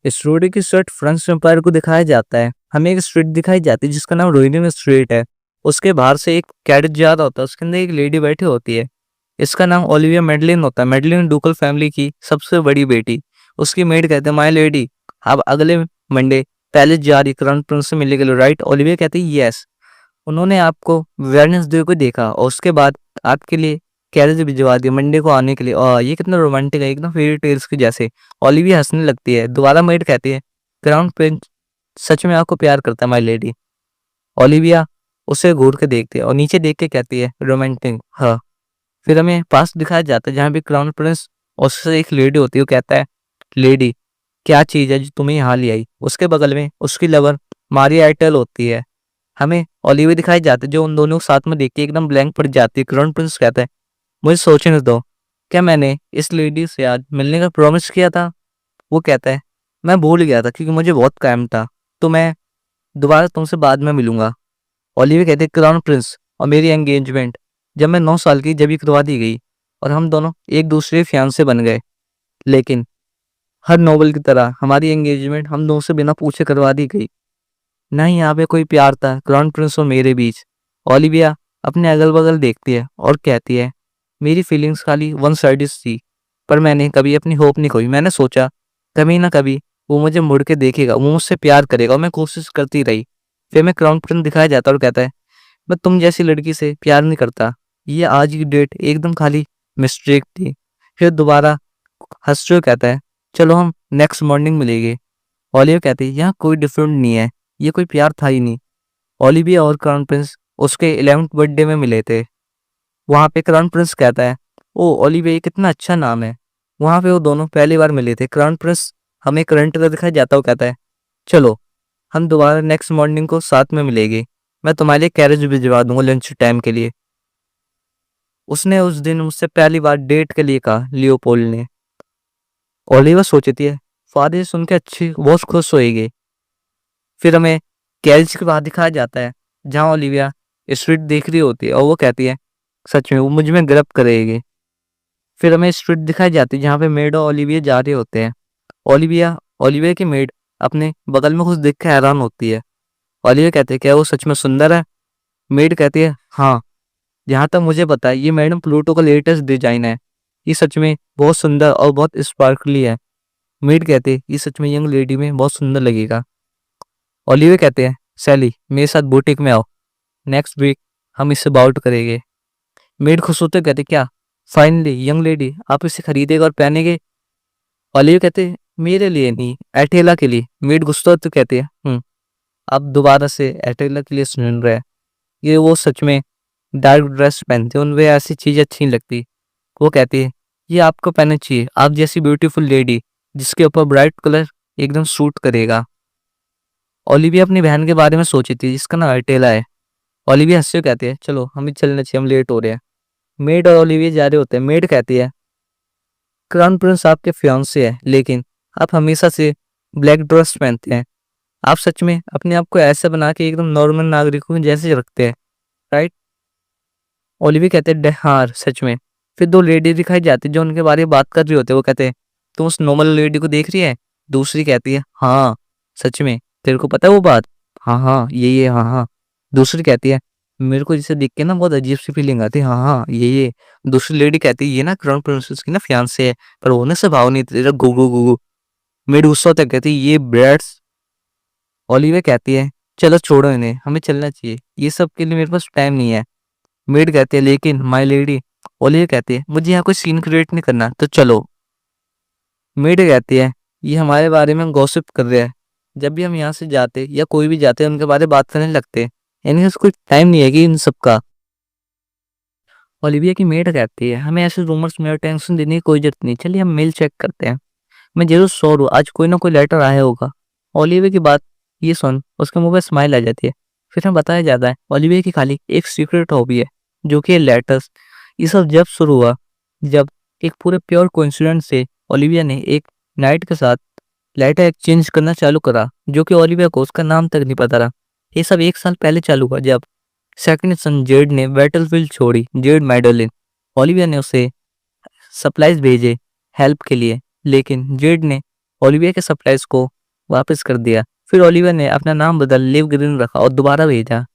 Story की start French empire को दिखाया जाता है। हमें एक स्ट्रीट दिखाई जाती है जिसका नाम रोहिनी स्ट्रीट है। उसके बाहर से एक कैरेट जा रहा होता है, उसके अंदर एक लेडी बैठी होती है। इसका नाम ओलिविया मेडलिन होता है। मेडलिन डुकल फैमिली की सबसे बड़ी बेटी। उसकी मेड कहते हैं, माय लेडी, आप अगले मंडे पैलेस जा रही क्राउन प्रिंस से मिलने के लिए, राइट? ओलिविया कहती है यस। उन्होंने आपको वेडनेसडे को देखा और उसके बाद आपके लिए कैरेज भिजवा दिया मंडे को आने के लिए। ये कितना रोमांटिक है, एकदम फेरी टेल्स के जैसे। ओलिविया हंसने लगती है। दोबारा मेड कहती है, क्राउन प्रिंस सच में आपको प्यार करता है माय लेडी। ओलिविया उसे घूर के देखती है और नीचे देख के कहती है, रोमांटिक, हाँ। फिर हमें पास दिखाया जाता है जहाँ भी क्राउन प्रिंस और उससे एक लेडी होती है। वो कहता है, लेडी क्या चीज है जो तुम्हें यहाँ ले आई? उसके बगल में उसकी लवर मारिया एयरटेल होती है। हमें ओलिविया दिखाई जाती है जो उन दोनों को साथ में देख के एकदम ब्लैंक पड़ जाती है। क्राउन प्रिंस कहता है, मुझे सोचने दो, क्या मैंने इस लेडी से आज मिलने का प्रॉमिस किया था? वो कहता है, मैं भूल गया था क्योंकि मुझे बहुत काम था, तो मैं दोबारा तुमसे बाद में मिलूंगा। ओलिविया कहते हैं, क्राउन प्रिंस और मेरी एंगेजमेंट जब मैं 9 साल की जब ही करवा दी गई और हम दोनों एक दूसरे फियांसे बन गए। लेकिन हर नोवेल की तरह हमारी एंगेजमेंट हम दोनों से बिना पूछे करवा दी गई। नहीं यहाँ पे कोई प्यार था क्राउन प्रिंस और मेरे बीच। ओलिविया अपने अगल बगल देखती है और कहती है, मेरी फीलिंग्स खाली वन साइडेड थी, पर मैंने कभी अपनी होप नहीं खोई। मैंने सोचा कभी ना कभी वो मुझे मुड़ के देखेगा, वो मुझसे प्यार करेगा, और मैं कोशिश करती रही। फिर मैं क्राउन प्रिंस दिखाया जाता और कहता है, मैं तुम जैसी लड़की से प्यार नहीं करता। ये आज की डेट एकदम खाली मिस्टेक थी। फिर दोबारा हंसते हुए कहता है, चलो हम नेक्स्ट मॉर्निंग मिलेंगे। ओलिविया कहती है, यहाँ कोई डिफरेंट नहीं है, ये कोई प्यार था ही नहीं। ओलिविया और क्राउन प्रिंस उसके 11th बर्थडे में मिले थे। वहाँ पे क्राउन प्रिंस कहता है, ओ ओलिविया ये कितना अच्छा नाम है। वहाँ पे वो दोनों पहली बार मिले थे। क्राउन प्रिंस हमें करंट का दिखाया जाता है। वो कहता है, चलो हम दोबारा नेक्स्ट मॉर्निंग को साथ में मिलेंगे, मैं तुम्हारे लिए कैरेज भिजवा दूंगा लंच टाइम के लिए। उसने उस दिन मुझसे पहली बार डेट के लिए कहा, लियोपोल्ड ने। ओलिविया सोचती है, फादर सुन के अच्छी बहुत खुश होएगी। फिर हमें कैरेज के बाहर दिखाया जाता है जहाँ ओलिविया स्ट्रीट देख रही होती है और वो कहती है, सच में वो मुझ में गिरफ्त करेगी। फिर हमें स्ट्रीट दिखाई जाती है जहाँ पे मेड और ओलिविया जा रहे होते हैं। ओलिविया की मेड अपने बगल में कुछ देख के हैरान होती है। ओलिविया कहते हैं, क्या वो सच में सुंदर है? मेड कहती है, हाँ, जहाँ तक मुझे पता है ये मैडम प्लूटो का लेटेस्ट डिजाइन है। ये सच में बहुत सुंदर और बहुत स्पार्कली है। मेड कहते हैं, ये सच में यंग लेडी में बहुत सुंदर लगेगा। ओलिविया कहते हैं, सैली मेरे साथ बुटीक में आओ, नेक्स्ट वीक हम इससे बाउट करेंगे। मेड खुश होते कहते, क्या फाइनली यंग लेडी आप इसे खरीदेगा और पहनेंगे? ओलिविया कहते, मेरे लिए नहीं, एटेला के लिए। मेड गुस्सा होते कहते हैं, आप दोबारा से एटेला के लिए सुन रहे हैं। ये वो सच में डार्क ड्रेस पहनते हैं, उनमें ऐसी चीजें अच्छी नहीं लगती। वो कहती है, ये आपको पहनना चाहिए, आप जैसी ब्यूटीफुल लेडी जिसके ऊपर ब्राइट कलर एकदम सूट करेगा। ओलिविया अपनी बहन के बारे में सोची थी जिसका नाम एटेला है। ओलिविया हंसते हुए कहती है, चलो हमें चलना चाहिए, हम लेट हो रहे हैं। मेड और ओलिविया जा रहे होते हैं। मेड कहती है, क्राउन प्रिंस आपके फियांसे है, लेकिन आप हमेशा से ब्लैक ड्रेस पहनते हैं। आप सच में अपने आप को ऐसे बना के एकदम नॉर्मल नागरिकों जैसे रखते हैं, राइट? ओलिविया कहते हैं, हाँ सच में। फिर दो लेडी दिखाई जाती है जो उनके बारे में बात कर रही होते हैं। वो कहते हैं, तुम उस नॉर्मल लेडी को देख रही है? दूसरी कहती है, हाँ सच में, तेरे को पता है वो बात? हाँ हाँ ये हाँ हाँ। दूसरी कहती है, मेरे को जिसे देख के ना बहुत अजीब सी फीलिंग आती है। हाँ हाँ ये। दूसरी लेडी कहती है, ये ना क्राउन प्रिंसेस की ना फियांसे है, पर वो ना स्वभाव नहीं तेरा गुगु गुगु। मेड गुस्सा होता है, कहती है, ये ब्रेड्स। ओलिविया कहती है, चलो छोड़ो इन्हें, हमें चलना चाहिए, ये सब के लिए मेरे पास टाइम नहीं है। मेड कहती है, लेकिन माय लेडी। ओलिविया कहती है, मुझे यहाँ कोई सीन क्रिएट नहीं करना, तो चलो। मेड कहती है, ये हमारे बारे में गॉसिप कर रहे हैं। जब भी हम यहाँ से जाते या कोई भी जाते उनके बारे में बात करने लगते, इनके पास कोई टाइम नहीं है कि इन सबका। ओलिविया की मेड कहती है, हमें ऐसे रूमर्स में टेंशन देने की कोई जरूरत नहीं, चलिए हम मेल चेक करते हैं। मैं जरूर श्योर हूँ आज कोई ना कोई लेटर आया होगा। ओलिविया की बात ये सुन उसके मुंह पे स्माइल आ जाती है। फिर हमें बताया जाता है ओलिविया की खाली एक सीक्रेट हॉबी है, जो कि लेटर्स। ये सब जब शुरू हुआ जब एक पूरे प्योर कोइंसिडेंस से ओलिविया ने एक नाइट के साथ लेटर एक्सचेंज करना चालू करा, जो कि ओलिविया को उसका नाम तक नहीं पता रहा। ये सब 1 साल पहले चालू हुआ जब सेकंड सन जेड ने बैटलफील्ड छोड़ी। जेड मैडलिन, ओलिविया ने उसे सप्लाईज भेजे हेल्प के लिए, लेकिन जेड ने ओलिविया के सप्लाईज को वापस कर दिया। फिर ओलिविया ने अपना नाम बदल लिव ग्रीन रखा और दोबारा भेजा।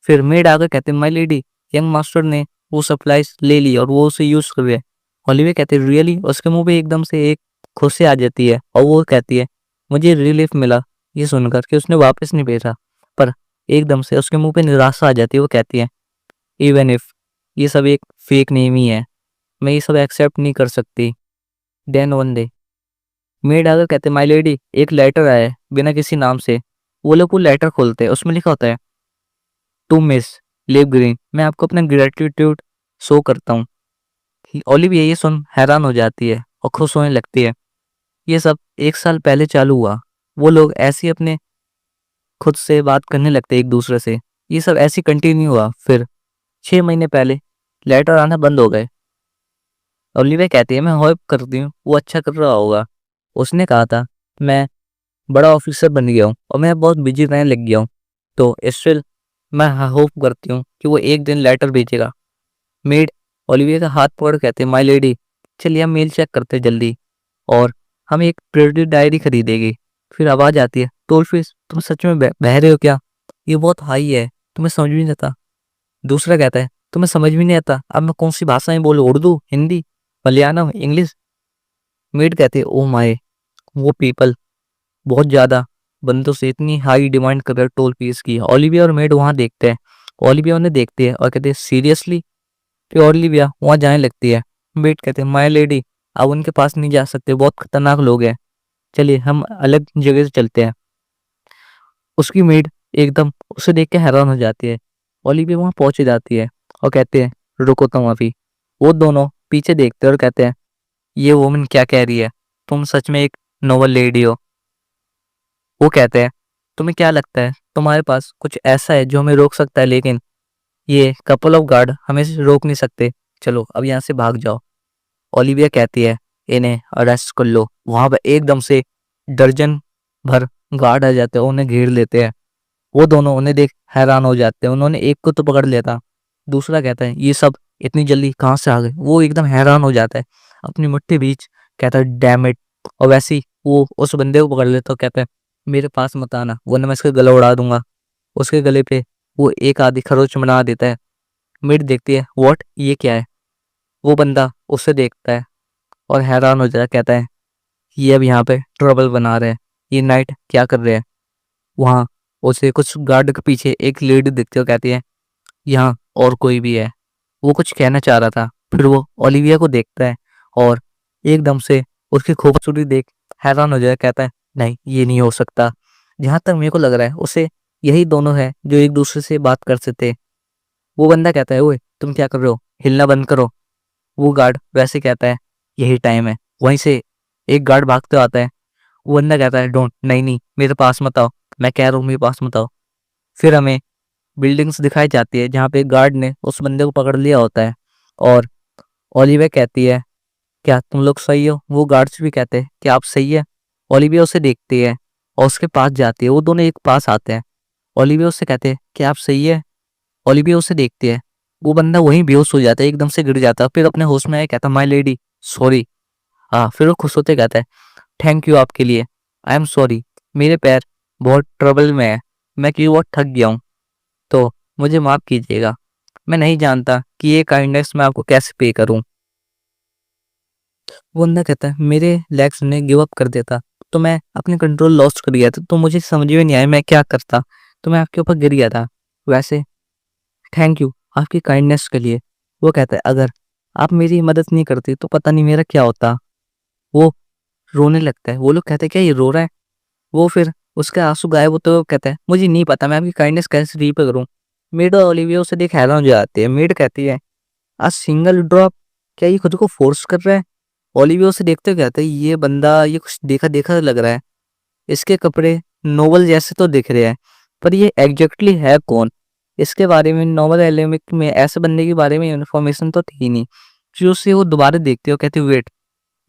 फिर मेड आकर कहते माय लेडी, यंग मास्टर ने वो सप्लाईज ले ली और वो उसे यूज कर रहे हैं। ओलिविया कहते रियली, उसके मुंह पे एकदम से एक खुशी आ जाती है और वो कहती है मुझे रिलीफ मिला ये सुनकर कि उसने वापस नहीं भेजा। पर एकदम से उसके मुंह पे निराशा आ जाती है। वो कहती है इवन इफ ये सब एक फेक नेम ही है, मैं ये सब एक्सेप्ट नहीं कर सकती। देन वन डे मेड आकर कहते माय लेडी, एक लेटर आया है बिना किसी नाम से। वो लोग वो लेटर खोलते हैं, उसमें लिखा होता है टू मिस लिव ग्रीन, मैं आपको अपना ग्रेटिट्यूड शो करता हूँ। ओलिविया ये सुन हैरान हो जाती है और खुश होने लगती है। ये सब 1 साल पहले चालू हुआ। वो लोग ऐसे ही अपने खुद से बात करने लगते एक दूसरे से। ये सब ऐसे कंटिन्यू हुआ। फिर 6 महीने पहले लेटर आना बंद हो गए। ओलिविया कहती है मैं होप करती हूँ वो अच्छा कर रहा होगा। उसने कहा था मैं बड़ा ऑफिसर बन गया हूँ और मैं बहुत बिजी रहने लग गया हूँ, तो स्टिल मैं होप करती हूँ कि वो एक दिन लेटर भेजेगा। मेड ओलिविया का हाथ पकड़ कहते माय लेडी, चलिए हम मेल चेक करते जल्दी और हम एक प्रिंटेड डायरी खरीदेगी। फिर आवाज आती है टोल फीस, तुम सच में बह रहे हो क्या? ये बहुत हाई है, तुम्हें समझ भी नहीं आता। दूसरा कहता है तुम्हें समझ भी नहीं आता अब मैं कौन सी भाषा में बोलूं, उर्दू, हिंदी, मलयालम, इंग्लिश? मेड कहते ओ माय, वो पीपल बहुत ज्यादा बंदों से इतनी हाई डिमांड कर रहे हैं टोल फीस की। ओलिविया और मेड वहां देखते हैं। ओलिविया उन्हें देखती है और कहते हैं सीरियसली? फिर ओलिविया वहां जाने लगती है। मेड कहते हैं माय लेडी, आप उनके पास नहीं जा सकते, बहुत खतरनाक लोग हैं, चलिए हम अलग जगह से चलते हैं। उसकी मेड एकदम उसे देख के हैरान हो जाती है। ओलिविया वहां पहुंच जाती है और कहते हैं रुको तुम अभी। वो दोनों पीछे देखते हैं और कहते हैं ये वुमन क्या कह रही है, तुम सच में एक नोबल लेडी हो। वो कहते हैं तुम्हें क्या लगता है तुम्हारे पास कुछ ऐसा है जो हमें रोक सकता है, लेकिन ये कपल ऑफ गार्ड हमें रोक नहीं सकते, चलो अब यहाँ से भाग जाओ। ओलिविया कहती है इन्हें अरेस्ट कर लो। वहां पर एकदम से दर्जन भर गार्ड आ जाते हैं, उन्हें घेर लेते हैं। वो दोनों उन्हें देख हैरान हो जाते हैं। उन्होंने एक को तो पकड़ लिया था, दूसरा कहता है ये सब इतनी जल्दी कहाँ से आ गए। वो एकदम हैरान हो जाता है, अपनी मुट्ठी बीच कहता है डैम इट। और वैसे ही वो उस बंदे को पकड़ लेता है, कहता है मेरे पास मत आना वरना मैं इसका गला उड़ा दूंगा। उसके गले पे वो एक आधी खरोच बना देता है। मिड देखती है व्हाट, ये क्या है? वो बंदा उसे देखता है और हैरान हो जाता है, कहता है ये अब यहाँ पे ट्रबल बना रहे हैं, ये नाइट क्या कर रहे हैं। वहाँ उसे कुछ गार्ड के पीछे एक लेडी दिखती है और कहती है यहाँ और कोई भी है। वो कुछ कहना चाह रहा था, फिर वो ओलिविया को देखता है और एकदम से उसकी खूबसूरती देख हैरान हो जाए, कहता है नहीं ये नहीं हो सकता। जहां तक मेरे को लग रहा है उसे यही दोनों है जो एक दूसरे से बात कर सकते। वो बंदा कहता है ओए तुम क्या कर रहे हो, हिलना बंद करो। वो गार्ड वैसे कहता है यही टाइम है। वहीं से एक गार्ड भागते आता है। वो बंदा कहता है डोंट, नहीं नहीं मेरे पास मत आओ, मैं कह रहा हूँ मेरे पास मत आओ। फिर हमें बिल्डिंग्स दिखाई जाती है जहाँ पे गार्ड ने उस बंदे को पकड़ लिया होता है और ओलिविया कहती है क्या तुम लोग सही हो? वो गार्ड्स भी कहते हैं कि आप सही है। ओलिविया उसे देखती है और उसके पास जाती है। वो दोनों एक पास आते हैं। ओलिविया उससे कहते हैं कि आप सही है। ओलिविया उसे देखती है। वो बंदा वहीं बेहोश हो जाता है, एकदम से गिर जाता है। फिर अपने होश में आया कहता माय लेडी सॉरी। हाँ, फिर वो खुश होते कहता है थैंक यू आपके लिए, आई एम सॉरी, मेरे पैर बहुत ट्रबल में है, मैं क्यों बहुत थक गया हूँ, तो मुझे माफ कीजिएगा। मैं नहीं जानता कि ये काइंडनेस मैं आपको कैसे पे करूं। वो बंदा कहता है मेरे लेग्स ने गिव अप कर देता तो मैं अपने कंट्रोल लॉस्ट कर गया था, तो मुझे समझ में नहीं आया मैं क्या करता, तो मैं आपके ऊपर गिर गया था। वैसे थैंक यू आपकी काइंडनेस के लिए। वो कहता है अगर आप मेरी मदद नहीं करती तो पता नहीं मेरा क्या होता। वो रोने लगता है। वो लोग कहते हैं क्या ये रो रहा है? वो फिर उसके आंसू गायब होते हुए कहता है मुझे नहीं पता मैं आपकी काइंडनेस कैसे रीपे करूं। मेड और ओलिविया उसे देख हैरान हो जाती है। मेड कहती है आ सिंगल ड्रॉप, क्या ये खुद को फोर्स कर रहा है? ओलिविया उसे देखते हुए कहता है ये बंदा ये कुछ देखा देखा लग रहा है, इसके कपड़े नोवेल जैसे तो दिख रहे हैं, पर ये एग्जैक्टली है कौन? इसके बारे में नोवेल एलिमिक में ऐसे बंदे के बारे में इन्फॉर्मेशन तो थी नहीं। फिर उससे वो दोबारा देखते हो, कहते वेट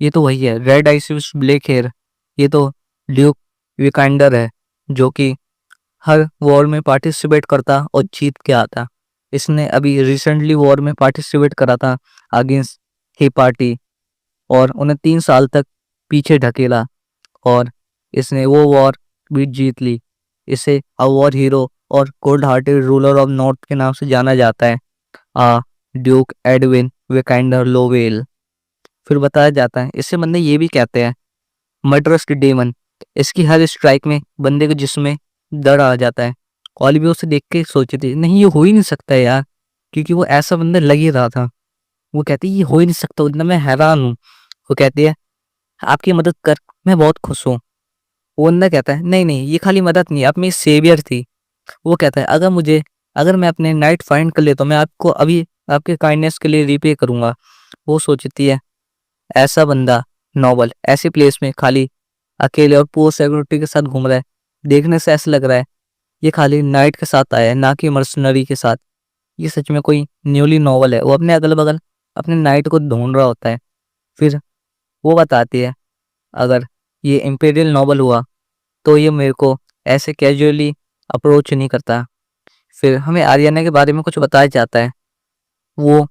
ये तो वही है, रेड आइस ब्लैक हेयर, ये तो ड्यूक विकांडर है जो कि हर वॉर में पार्टिसिपेट करता और जीत के आता। इसने अभी रिसेंटली वॉर में पार्टिसिपेट करा था अगेंस्ट ही पार्टी और उन्हें 3 साल तक पीछे ढकेला और इसने वो वॉर बीट जीत ली। इसे अ वॉर हीरो और cold hearted ruler of north के नाम से जाना जाता है। आ ड्यूक एडविन विकेंडर लोवेल। फिर बताया जाता है इससे बंदे ये भी कहते हैं मर्डरस डेमन। इसकी हर स्ट्राइक में बंदे के जिस्म में डर आ जाता है। ओलिविया उसे देख के सोची थी नहीं ये हो ही नहीं सकता यार, क्योंकि वो ऐसा बंदा लग ही रहा था। वो कहती है ये हो ही नहीं सकता, इतना मैं हैरान हूँ। वो कहती है आपकी मदद कर मैं बहुत खुश हूँ। वो बंदा कहता है नहीं नहीं ये खाली मदद नहीं, आप मेरी सेवियर थी। वो कहता है अगर मैं अपने नाइट फाइंड कर लेता तो मैं आपको अभी आपके काइंडनेस के लिए रिपे करूंगा। वो सोचती है ऐसा बंदा नॉवल ऐसी प्लेस में खाली अकेले और पुअर सिक्योरिटी के साथ घूम रहा है, देखने से ऐसा लग रहा है ये खाली नाइट के साथ आया है ना कि मर्सनरी के साथ। ये सच में कोई न्यूली नॉवल है। वो अपने अगल बगल अपने नाइट को ढूंढ रहा होता है। फिर वो बताती है अगर ये इम्पीरियल नॉवल हुआ तो ये मेरे को ऐसे कैजुअली अप्रोच नहीं करता। फिर हमें आर्यना के बारे में कुछ बताया जाता है। वो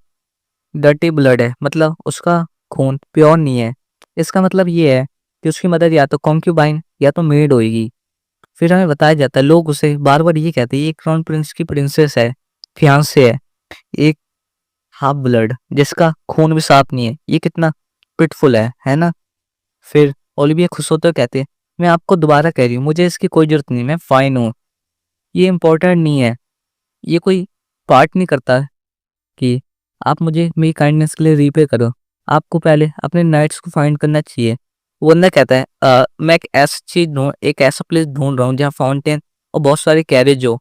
डर्टी ब्लड है, मतलब उसका खून प्योर नहीं है। इसका मतलब ये है कि उसकी मदद या तो कॉन्क्यूबाइन या तो मेड होएगी। फिर हमें बताया जाता है लोग उसे बार बार ये कहते हैं ये क्राउन प्रिंस की प्रिंसेस है, फियांसे है, एक हाफ ब्लड जिसका खून भी साफ नहीं है। ये कितना पिटफुल है ना। फिर ओलिविया खुश होते हुए कहते हैं मैं आपको दोबारा कह रही हूँ मुझे इसकी कोई जरूरत नहीं, मैं फाइन हूँ। ये इम्पोर्टेंट नहीं है, ये कोई पार्ट नहीं करता कि आप मुझे मेरी काइंडनेस के लिए रीपे करो। आपको पहले अपने नाइट्स को फाइंड करना चाहिए। वो बंदा कहता है मैं एक ऐसा प्लेस ढूंढ रहा हूँ जहाँ फाउंटेन और बहुत सारे कैरेज हो।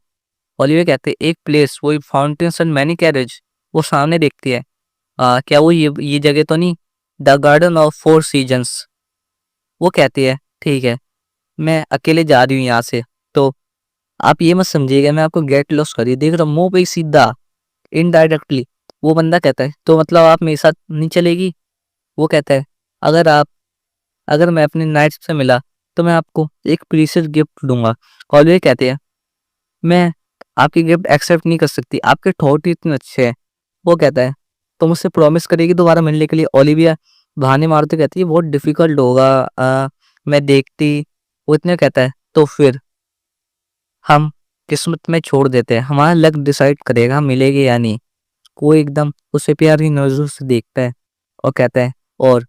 ओलिविया कहते हैं एक प्लेस वही फाउंटेन्स एंड मैनी कैरेज। वो सामने देखती है क्या वो ये जगह तो नहीं the garden of four seasons. वो कहती है ठीक है मैं अकेले जा रही हूँ यहाँ से, तो आप ये मत समझिएगा मैं आपको गेट लॉस करिए देख रहा हूँ मुंह पे ही सीधा इनडायरेक्टली। वो बंदा कहता है तो मतलब आप मेरे साथ नहीं चलेगी। वो कहता है अगर आप अगर मैं अपने नाइट्स से मिला तो मैं आपको एक प्रीशियस गिफ्ट दूंगा। और ये कहते हैं मैं आपकी गिफ्ट एक्सेप्ट नहीं कर सकती, आपके थॉट ही इतने अच्छे हैं। वो कहता है तो मुझसे प्रॉमिस करेगी दोबारा मिलने के लिए। ओलिविया बहाने मारते कहती है बहुत डिफिकल्ट होगा, मैं देखती। वो इतने कहता है तो फिर हम किस्मत में छोड़ देते हैं, हमारा लक डिसाइड करेगा हम मिलेंगे या नहीं। वो एकदम उसे प्यारी नजरों से देखता है और कहता है और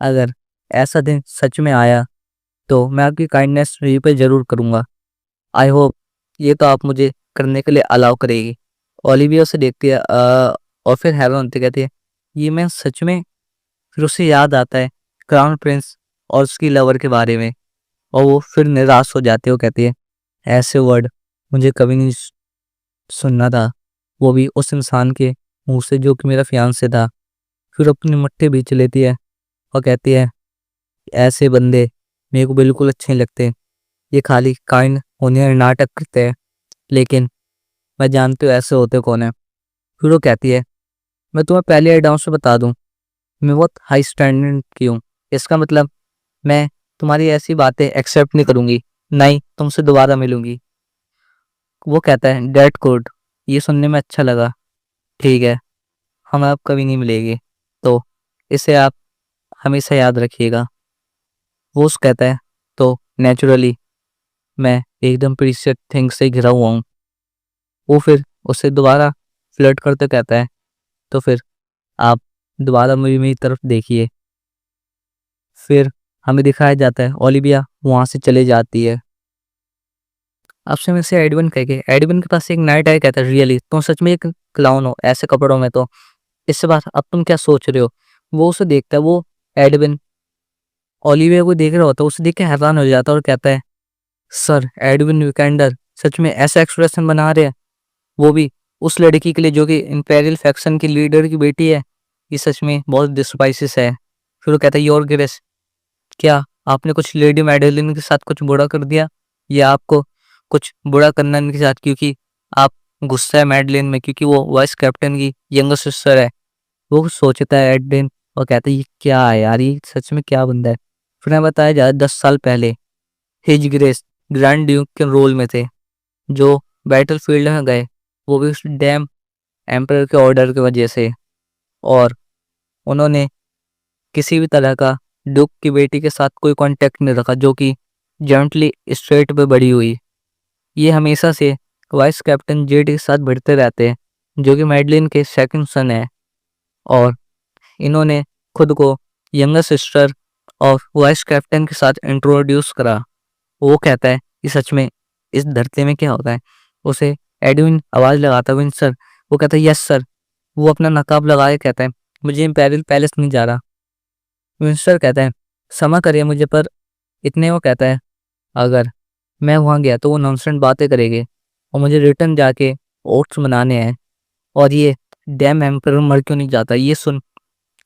अगर ऐसा दिन सच में आया तो मैं आपकी काइंडनेस पे जरूर करूंगा। आई होप ये तो आप मुझे करने के लिए अलाउ करेगी। ओलिविया उसे देखती है और फिर हैरान होती कहती है ये मैं सच में। फिर उसे याद आता है क्राउन प्रिंस और उसकी लवर के बारे में और वो फिर निराश हो जाती है। वो कहती है ऐसे वर्ड मुझे कभी नहीं सुनना था, वो भी उस इंसान के मुंह से जो कि मेरा फियांसे था। फिर अपनी मट्टी बीच लेती है और कहती है ऐसे बंदे मेरे को बिल्कुल अच्छे नहीं लगते, ये खाली काइंड होने का नाटक करते हैं, लेकिन मैं जानती हूँ ऐसे होते कौन है। फिर वो कहती है मैं तुम्हें पहले एडवांस में बता दूं मैं बहुत हाई स्टैंडर्ड की हूँ, इसका मतलब मैं तुम्हारी ऐसी बातें एक्सेप्ट नहीं करूंगी, नहीं तुमसे दोबारा मिलूंगी। वो कहता है डेट गुड, ये सुनने में अच्छा लगा, ठीक है हम अब कभी नहीं मिलेंगे, तो इसे आप हमेशा याद रखिएगा। वो उस कहता है तो नेचुरली मैं एकदम प्रीशियस थिंग से घिरा हुआ हूँ। वो फिर उससे दोबारा फ्लर्ट करते कहता है तो फिर आप दोबारा मेरी तरफ देखिए। फिर हमें दिखाया जाता है ओलिविया वहां से चले जाती है। आपसे मैं से एडविन कह के एडविन के पास एक नाइट आया कहता है रियली तुम सच में एक क्लाउन हो ऐसे कपड़ों में, तो इससे बात अब तुम क्या सोच रहे हो। वो उसे देखता है, वो एडविन ओलिविया को देख रहा होता है, उसे देख के हैरान हो जाता है और कहता है सर एडविन विकेंडर सच में ऐसा एक्सप्रेशन बना रहे हैं, वो भी उस लड़की के लिए जो कि इंपेरियल फैक्शन की लीडर की बेटी है। ये सच में बहुत डिस्पाइसिस है। फिर वो कहता है योर ग्रेस क्या आपने कुछ लेडी मेडलिन के साथ कुछ बुरा कर दिया या आपको कुछ बुरा करना इनके साथ, क्योंकि आप गुस्सा है मेडलिन में क्योंकि वो वाइस कैप्टन की यंगर सिस्टर है। वो सोचता है एडविन और कहता है ये क्या है यार, ये सच में क्या बंदा है। फिर हमें बताया जाए 10 साल पहले हिज ग्रेस ग्रैंड ड्यूक के रोल में थे जो बैटल फील्ड में गए, वो भी उस डैम एम्परर के ऑर्डर की वजह से। और उन्होंने किसी भी तरह का ड्यूक की बेटी के साथ कोई कांटेक्ट नहीं रखा जो कि जेंटली स्ट्रेट पे बड़ी हुई। ये हमेशा से वाइस कैप्टन जेड के साथ भिड़ते रहते हैं, जो कि मैडलिन के सेकंड सन है, और इन्होंने खुद को यंगर सिस्टर और वाइस कैप्टन के साथ इंट्रोड्यूस करा। वो कहता है कि सच में इस धरती में क्या होता है। उसे एडविन आवाज़ लगाता है, विन सर। वो कहता है यस सर। वो अपना नकाब लगाए कहता है मुझे इम्पेरियल पैलेस नहीं जा रहा। विंस्टर कहता है क्षमा करिए मुझे, पर इतने वो कहता है अगर मैं वहाँ गया तो वो नॉनसेंस बातें करेंगे और मुझे रिटर्न जाके ओट्स बनाने हैं, और ये डैम एम्पर मर क्यों नहीं जाता। ये सुन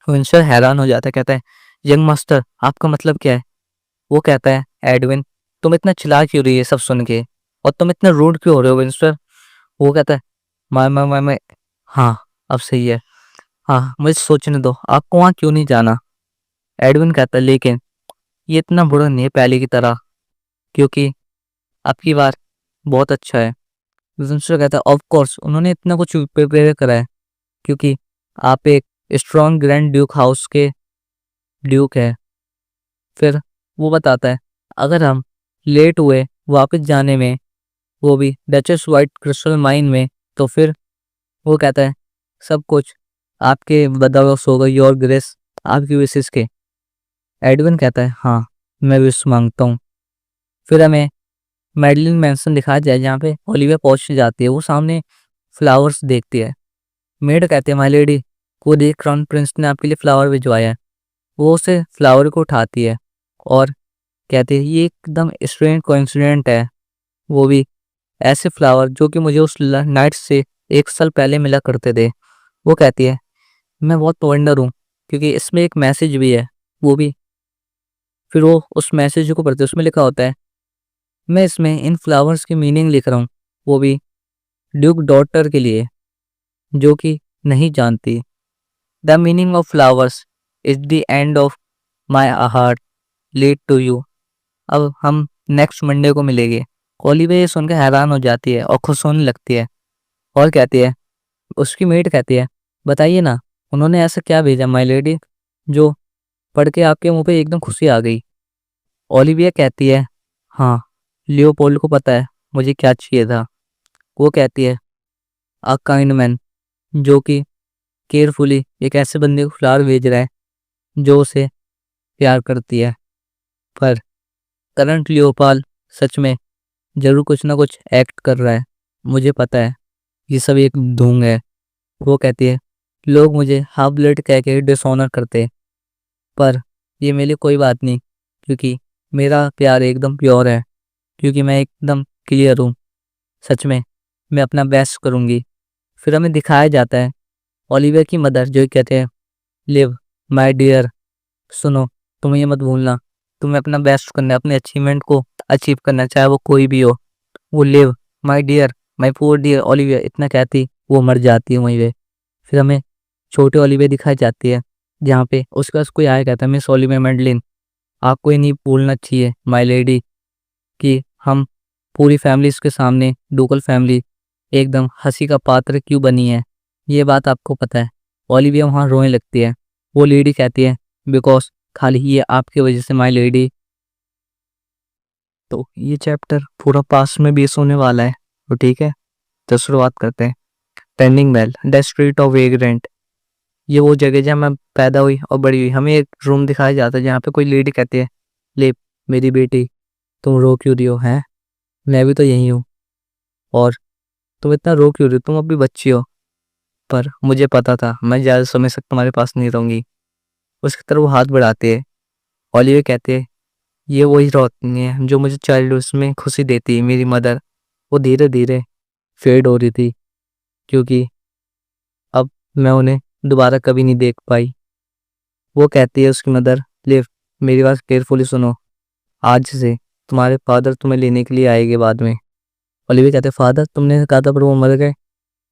विंस्टर हैरान हो जाता है, कहता है यंग मास्टर आपका मतलब क्या है। वो कहता है एडविन तुम इतना चिल्ला क्यों रही है सब सुन के, और तुम इतना रूड क्यों हो रहे हो विंस्टर। वो कहता है मैं हाँ अब सही है, हाँ मुझे सोचने दो, आपको वहाँ क्यों नहीं जाना। एडविन कहता है लेकिन ये इतना बुरा नहीं है पहले की तरह, क्योंकि आपकी बार बहुत अच्छा है। विंस्टर कहता है ऑफ कोर्स उन्होंने इतना कुछ प्रिपेयर करा है, क्योंकि आप एक स्ट्रॉन्ग ग्रैंड ड्यूक हाउस के ड्यूक है। फिर वो बताता है अगर हम लेट हुए वापस जाने में, वो भी डचेस वाइट क्रिस्टल माइन में, तो फिर वो कहता है सब कुछ आपके बदौलत होगा योर ग्रेस, आपकी विशेष के। एडविन कहता है हाँ मैं विश मांगता हूँ। फिर हमें मैडलिन मैंसन दिखाया जाए जहाँ पे ओलिविया पहुंच जाती है। वो सामने फ्लावर्स देखती है। मेड कहते हैं माय लेडी को देख क्राउन प्रिंस ने आपके लिए फ्लावर भिजवाया है। वो उसे फ्लावर को उठाती है और कहती है ये एकदम स्ट्रेंज कोइंसिडेंट है, वो भी ऐसे फ्लावर जो कि मुझे उस नाइट से 1 साल पहले मिला करते थे। वो कहती है मैं बहुत वंडर हूँ क्योंकि इसमें एक मैसेज भी है, वो भी। फिर वो उस मैसेज को पढ़ते उसमें लिखा होता है मैं इसमें इन फ्लावर्स की मीनिंग लिख रहा हूँ, वो भी ड्यूक डॉटर के लिए जो कि नहीं जानती। The meaning of flowers is the end of my heart lead to you. अब हम नेक्स्ट मंडे को मिलेंगे। ओलिविया ये सुनकर हैरान हो जाती है और खुश होने लगती है और कहती है उसकी मेट कहती है बताइए ना उन्होंने ऐसा क्या भेजा माय लेडी जो पढ़ के आपके मुंह पे एकदम खुशी आ गई। ओलिविया कहती है हाँ लियोपोल्ड को पता है मुझे क्या चाहिए था। वो कहती है अ काइंड मैन जो कि केयरफुली एक ऐसे बंदे को फ्लावर भेज रहा है जो उसे प्यार करती है। पर करंट लियोपाल सच में जरूर कुछ ना कुछ एक्ट कर रहा है, मुझे पता है ये सब एक ढोंग है। वो कहती है लोग मुझे हाफ ब्लड कह के डिसऑनर करते, पर ये मेरे लिए कोई बात नहीं, क्योंकि मेरा प्यार एकदम प्योर है, क्योंकि मैं एकदम क्लियर हूँ। सच में मैं अपना बेस्ट करूँगी। फिर हमें दिखाया जाता है ओलिविया की मदर जो कहते हैं लिव माय डियर सुनो तुम्हें ये मत भूलना, तुम्हें अपना बेस्ट करना है, अपने अचीवमेंट को अचीव करना है, चाहे वो कोई भी हो। वो live my dear my poor dear Olivia इतना कहती वो मर जाती है वहीं पे। फिर हमें छोटे ओलिविया दिखाई जाती है जहाँ पे उसके पास कोई आया कहता है मिस ओलिविया मेडलिन आपको ये नहीं भूलना चाहिए माय लेडी कि हम पूरी फैमिली के सामने डुकल फैमिली एकदम हंसी का पात्र क्यों बनी है, ये बात आपको पता है। ओलिविया वहाँ रोने लगती है। वो लेडी कहती है बिकॉज खाली ये आपकी वजह से माय लेडी। तो ये चैप्टर पूरा पास्ट में बेस होने वाला है, तो ठीक है तो शुरुआत करते हैं। Tending bell the street of vagrant. ये वो जगह जहाँ मैं पैदा हुई और बड़ी हुई। हमें एक रूम दिखाया जाता है जहाँ पे कोई लेडी कहती है ले मेरी बेटी तुम रो क्यों रही हो, हैं मैं भी तो यही हूँ, और तुम इतना रो क्यों रही हो, तुम अभी बच्ची हो। पर मुझे पता था मैं ज़्यादा समय तक तुम्हारे पास नहीं रहूँगी। उसकी तरफ वो हाथ बढ़ाते हैं। ओलिविया कहते हैं ये वही रोशनी है जो मुझे चाइल्डहुड में खुशी देती है। मेरी मदर वो धीरे धीरे फेड हो रही थी क्योंकि अब मैं उन्हें दोबारा कभी नहीं देख पाई। वो कहती है उसकी मदर लिव मेरी बात केयरफुली सुनो, आज से तुम्हारे फादर तुम्हें लेने के लिए आएंगे बाद में। ओलिविया कहते फादर तुमने कहा था पर वो मर गए।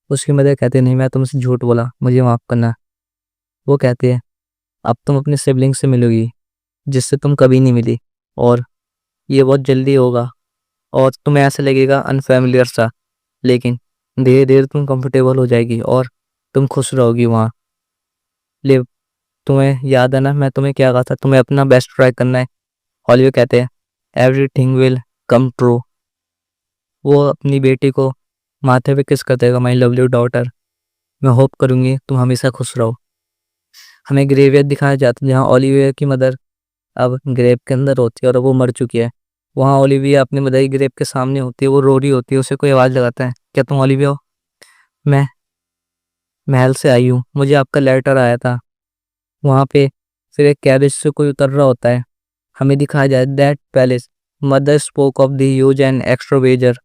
उसकी मदर कहते नहीं मैं तुमसे झूठ बोला, मुझे माफ़ करना। वो कहते हैं अब तुम अपने सिबलिंग से मिलोगी जिससे तुम कभी नहीं मिली, और ये बहुत जल्दी होगा और तुम्हें ऐसा लगेगा अनफेमिलियर सा, लेकिन धीरे धीरे तुम कंफर्टेबल हो जाएगी और तुम खुश रहोगी वहाँ। लिव तुम्हें याद है ना मैं तुम्हें क्या कहा था, तुम्हें अपना बेस्ट ट्राई करना है। ओलिविया कहते हैं एवरीथिंग विल कम ट्रू। वो अपनी बेटी को माथे पे किस कर देगा, माई लवली डॉटर, मैं होप करूंगी तुम हमेशा खुश रहो। हमें ग्रेवयार्ड दिखाया जाता है जहाँ ओलिविया की मदर अब ग्रेव के अंदर होती है और वो मर चुकी है। वहाँ ओलिविया अपनी मदर की ग्रेव के सामने होती है, वो रो रही होती है, उसे कोई आवाज़ लगाता है, क्या तुम ओलिविया हो? मैं महल से आई हूँ, मुझे आपका लेटर आया था। वहाँ पे फिर एक कैरेज से कोई उतर रहा होता है। हमें दिखाया जाए that palace mother spoke of the huge and extravagant.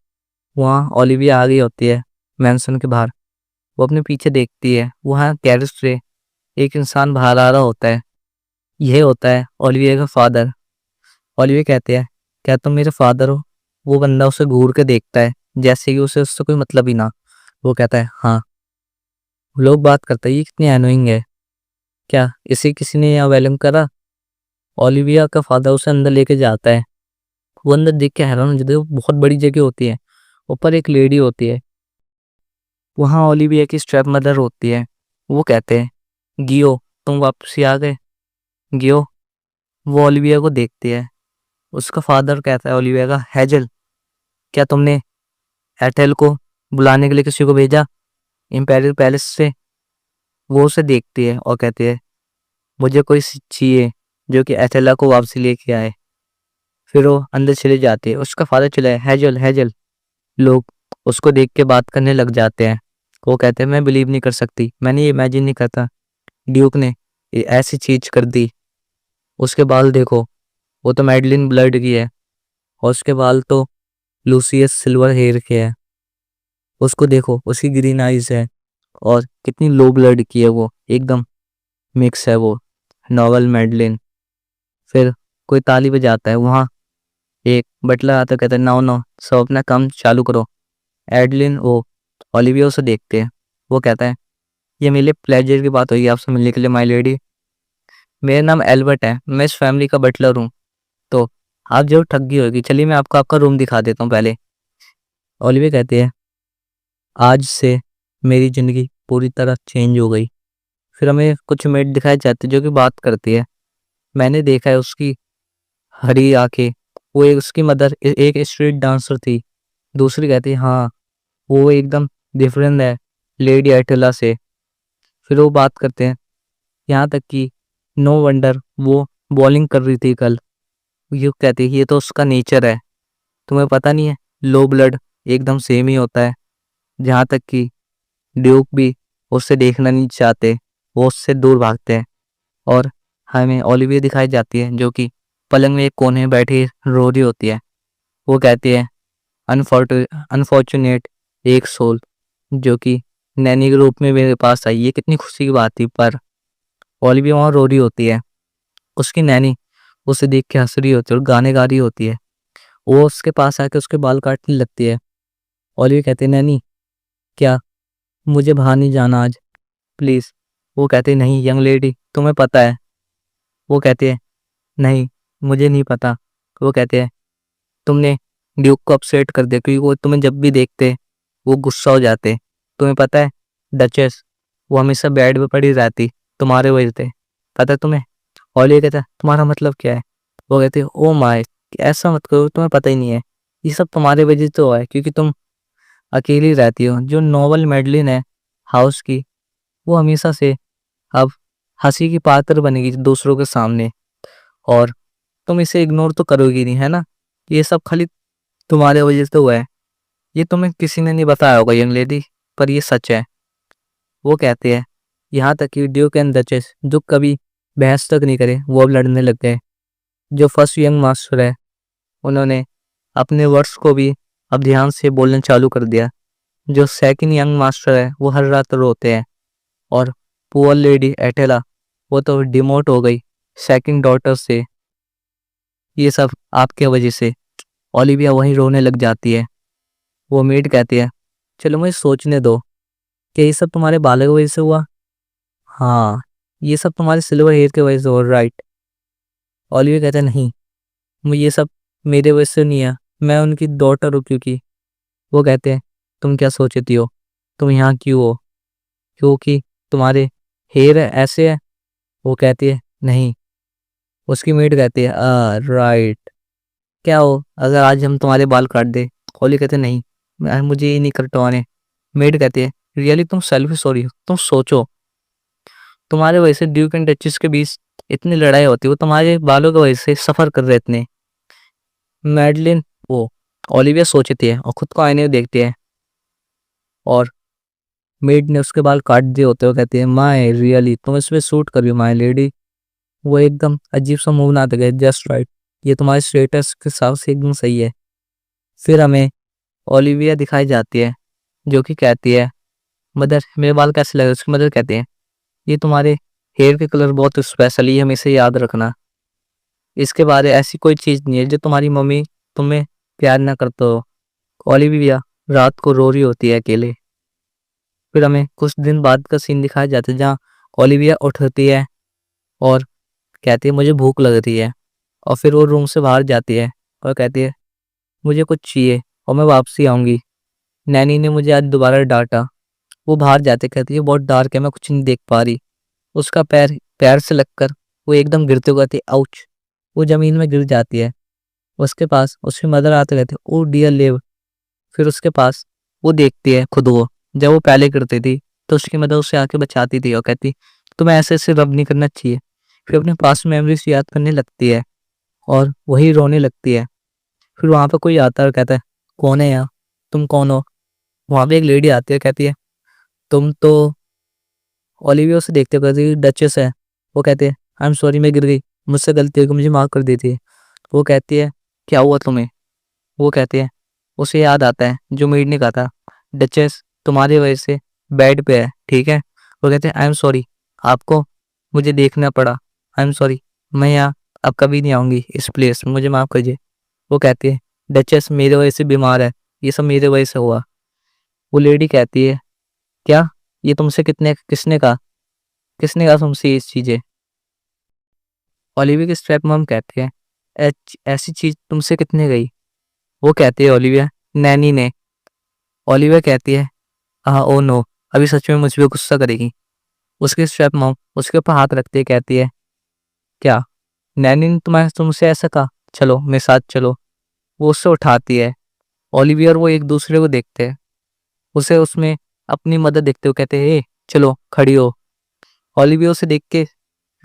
वहाँ ओलिविया आ गई होती है मैंसन के बाहर। वो अपने पीछे देखती है, वहाँ कैरेज से एक इंसान बाहर आ रहा होता है। यह होता है ओलिविया का फादर। ओलिविया कहते हैं, क्या तुम मेरे फादर हो? वो बंदा उसे घूर के देखता है जैसे कि उसे उससे कोई मतलब ही ना। वो कहता है हाँ। लोग बात करते हैं, ये कितनी एनोइंग है, क्या इसे किसी ने यहाँ वेलकम करा? ओलिविया का फादर उसे अंदर लेके जाता है। वो अंदर देख के हैरान हो जाता है, वो बहुत बड़ी जगह होती है, ऊपर एक लेडी होती है, वहाँ ओलिविया की स्टेप मदर होती है। वो कहते हैं गियो तुम वापसी आ गए। गियो वो ओलिविया को देखती है। उसका फादर कहता है ओलिविया का, हेजल क्या तुमने एथेल को बुलाने के लिए किसी को भेजा इम्पेरियल पैलेस से? वो उसे देखती है और कहती है मुझे कोई चाहिए जो कि एथेला को वापसी लेके आए। फिर वो अंदर चले जाती है। उसका फादर चला है, हेजल हेजल। लोग उसको देख के बात करने लग जाते हैं। वो कहते हैं मैं बिलीव नहीं कर सकती, मैंने ये इमेजिन नहीं करता ड्यूक ने ये ऐसी चीज कर दी। उसके बाल देखो, वो तो मैडलिन ब्लड की है, और उसके बाल तो लूसियस सिल्वर हेयर के है। उसको देखो, उसकी ग्रीन आइज है, और कितनी लो ब्लड की है, वो एकदम मिक्स है वो नॉवल मैडलिन। फिर कोई ताली बजाता है, वहाँ एक बटलर आता है, कहता है नाउ नो सब अपना काम चालू करो। एडलिन वो ओलिविया से देखते हैं। वो कहता है ये मेरे लिए प्लेजर की बात होगी आपसे मिलने के लिए माय लेडी। मेरा नाम एल्बर्ट है, मैं इस फैमिली का बटलर हूँ, तो आप जरूर ठग गई होगी, चलिए मैं आपको आपका रूम दिखा देता हूँ पहले। ओलिविया कहती है आज से मेरी ज़िंदगी पूरी तरह चेंज हो गई। फिर हमें कुछ मेड दिखाई जाती है जो कि बात करती है। मैंने देखा है उसकी हरी आंखें, वो एक उसकी मदर एक स्ट्रीट डांसर थी। दूसरी कहती है हाँ वो एकदम डिफरेंट है लेडी एटला से। फिर वो बात करते हैं, यहाँ तक कि नो वंडर वो बॉलिंग कर रही थी कल। ये कहती है ये तो उसका नेचर है, तुम्हें पता नहीं है लो ब्लड एकदम सेम ही होता है। जहाँ तक कि ड्यूक भी उससे देखना नहीं चाहते, वो उससे दूर भागते हैं। और हमें ओलिविया दिखाई जाती है जो कि पलंग में एक कोने में बैठी रो रही होती है। वो कहती है अनफॉर्चुनेट एक सोल जो कि नैनी के रूप में मेरे पास आई, ये कितनी खुशी की बात थी। पर ओलिविया वहाँ रो रही होती है, उसकी नैनी उसे देख के हंस रही होती है और गाने गा रही होती है। वो उसके पास आके उसके बाल काटने लगती है। ओलिविया कहती है नैनी क्या मुझे बाहर नहीं जाना आज प्लीज़? वो कहती है नहीं यंग लेडी तुम्हें पता है। वो कहती है नहीं मुझे नहीं पता। वो कहते हैं तुमने ड्यूक को अपसेट कर दिया, क्योंकि वो तुम्हें जब भी देखते वो गुस्सा हो जाते। तुम्हें पता है डचेस वो हमेशा बेड पे पड़ी रहती तुम्हारे वजह से, पता है तुम्हें? और ये कहता है तुम्हारा मतलब क्या है? वो कहते हैं ओ माय ऐसा मत करो, तुम्हें पता ही नहीं है ये सब तुम्हारे वजह से तो है, क्योंकि तुम अकेली रहती हो। जो नॉवल मेडलिन है हाउस की, वो हमेशा से अब हंसी की पात्र बनेगी दूसरों के सामने, और तुम इसे इग्नोर तो करोगी नहीं, है ना? ये सब खाली तुम्हारे वजह से हुआ है, ये तुम्हें किसी ने नहीं बताया होगा यंग लेडी, पर ये सच है। वो कहते हैं यहाँ तक कि ड्यूक एंड डचेस जो कभी बहस तक नहीं करे वो अब लड़ने लग गए। जो फर्स्ट यंग मास्टर है उन्होंने अपने वर्ड्स को भी अब ध्यान से बोलना चालू कर दिया। जो सेकंड यंग मास्टर है वो हर रात रोते हैं, और पुअर लेडी एटेला वो तो डिमोट हो गई सेकंड डॉटर से। ये सब आपके वजह से। ओलिविया वहीं रोने लग जाती है। वो मेड कहती है चलो मुझे सोचने दो, क्या ये सब तुम्हारे बालों की वजह से हुआ? हाँ ये सब तुम्हारे सिल्वर हेयर की वजह से हो, राइट? ओलिविया कहता है नहीं मुझे ये सब मेरे वजह से नहीं है, मैं उनकी डॉटर हूँ। क्योंकि वो कहते हैं तुम क्या सोचती हो, तुम यहाँ क्यों हो, क्योंकि तुम्हारे हेयर ऐसे है? वो कहती है नहीं। उसकी मेड कहती है राइट, क्या हो अगर आज हम तुम्हारे बाल काट दे? ओली कहते नहीं, मुझे ये नहीं कटवाने। मेड कहती है रियली तुम सेल्फिश हो रही हो, तुम सोचो तुम्हारे वजह से ड्यूक एंड डचेस के बीच इतनी लड़ाई होती है, वो तुम्हारे बालों की वजह से सफर कर रहे इतने। मैडलिन वो ओलिविया सोचती है और खुद को आईने में देखती है और मेड ने उसके बाल काट दिए होते हुए कहती है माय रियली तुम इसमें सूट कर रही हो माय लेडी। वो एकदम अजीब सा मुंह बनाते गए जस्ट राइट, ये तुम्हारे स्टेटस के हिसाब से एकदम सही है। फिर हमें ओलिविया दिखाई जाती है जो कि कहती है मदर मेरे बाल कैसे लगे? उसकी मदर कहती है ये तुम्हारे हेयर के कलर बहुत स्पेशल है, ये हमेशा याद रखना। इसके बाद ऐसी कोई चीज़ नहीं है जो तुम्हारी मम्मी तुम्हें प्यार ना करते हो। ओलिविया रात को रो रही होती है अकेले। फिर हमें कुछ दिन बाद का सीन दिखाया जाता है जहाँ ओलिविया उठती है और कहती है मुझे भूख लग रही है, और फिर वो रूम से बाहर जाती है और कहती है मुझे कुछ चाहिए और मैं वापसी आऊँगी। नैनी ने मुझे आज दोबारा डांटा। वो बाहर जाते कहती है बहुत डार्क है, मैं कुछ नहीं देख पा रही। उसका पैर पैर से लगकर वो एकदम गिरते हुए कहती है आउच। वो ज़मीन में गिर जाती है। उसके पास उसकी मदर आते रहते ओ डियर लिव। फिर उसके पास वो देखती है खुद को जब वो पहले करती थी, तो उसकी मदर उसे आके बचाती थी और कहती तुम्हें ऐसे ऐसे रब नहीं करना चाहिए। फिर अपने पास मेमोरीज याद करने लगती है और वही रोने लगती है। फिर वहाँ पे कोई आता है और कहता है कौन है यहाँ, तुम कौन हो? वहाँ पे एक लेडी आती है कहती है तुम तो ओलिविया से देखते हो, कहती डचेस है। वो कहते हैं आई एम सॉरी मैं गिर गई, मुझसे गलती हो गई, मुझे माफ़ कर दी थी। वो कहती है क्या हुआ तुम्हें? वो कहते हैं उसे याद आता है जो मेड ने कहा था डचेस तुम्हारी वजह से बेड पे है, ठीक है। वो कहते हैं आई एम सॉरी आपको मुझे देखना पड़ा, आई एम सॉरी मैं यहाँ अब कभी नहीं आऊँगी इस प्लेस में, मुझे माफ़ कीजिए। वो कहती है डचेस मेरे वजह से बीमार है, ये सब मेरे वजह से हुआ। वो लेडी कहती है क्या ये तुमसे किसने कहा तुमसे ये चीज़ें? ओलिविया की स्टेप मॉम कहती है ऐसी चीज़ तुमसे कितने गई? वो कहती है ओलिविया नैनी ने। ओलिविया कहती है हाँ ओ नो अभी सच में मुझ पे गुस्सा करेगी। उसकी स्टेप मॉम उसके ऊपर हाथ रखती है कहती है क्या नैनी ने तुम्हें तुमसे ऐसा कहा, चलो मेरे साथ चलो। वो उससे उठाती है। ओलिविया और वो एक दूसरे को देखते हैं, उसे उसमें अपनी मदद देखते हुए कहते हैं चलो खड़ी हो। ओलिविया उसे देख के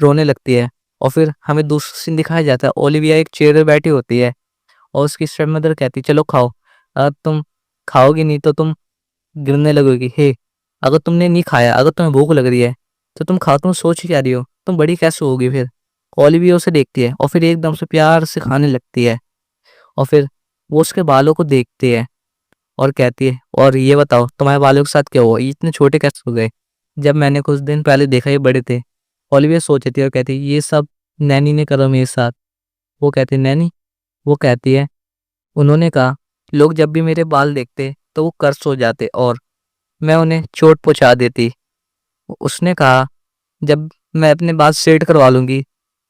रोने लगती है और फिर हमें दूसरा सीन दिखाया जाता है। ओलिविया एक चेयर पे बैठी होती है और उसकी स्टेप मदर कहती है चलो खाओ, अगर तुम खाओगी नहीं तो तुम गिरने लगोगी। हे अगर तुमने नहीं खाया, अगर तुम्हें भूख लग रही है तो तुम खाओ, तुम सोच क्या रही हो, तुम बड़ी कैसे होगी? फिर ओलिविया उसे देखती है और फिर एकदम से प्यार से खाने लगती है और फिर वो उसके बालों को देखती है और कहती है और ये बताओ तुम्हारे बालों के साथ क्या हुआ, ये इतने छोटे कैसे हो गए? जब मैंने कुछ दिन पहले देखा ये बड़े थे। ओलिविया सोचती है और कहती है ये सब नैनी ने करा मेरे साथ। वो कहती है नैनी? वो कहती है उन्होंने कहा लोग जब भी मेरे बाल देखते तो वो कर्स हो जाते और मैं उन्हें चोट पहुंचा देती। उसने कहा जब मैं अपने बाल स्ट्रेट करवा लूंगी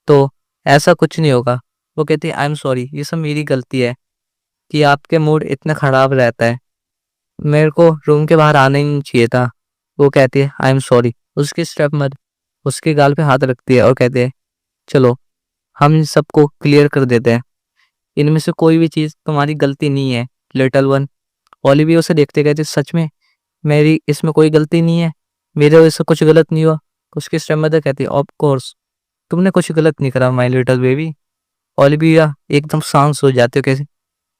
तो ऐसा कुछ नहीं होगा। वो कहती है आई एम सॉरी ये सब मेरी गलती है कि आपके मूड इतना खराब रहता है, मेरे को रूम के बाहर आना ही नहीं चाहिए था। वो कहती है आई एम सॉरी। उसकी स्टेप मदर उसके गाल पे हाथ रखती है और कहते हैं चलो हम इन सबको क्लियर कर देते हैं, इनमें से कोई भी चीज़ तुम्हारी गलती नहीं है लिटिल वन। ओलिविया उसे देखते कहते सच में मेरी इसमें कोई गलती नहीं है, मेरे वजह से कुछ गलत नहीं हुआ? उसकी स्टेप मदर कहती है ऑफ कोर्स तुमने कुछ गलत नहीं करा माय लिटिल बेबी। ओलिविया एकदम शांत हो जाती है, कैसे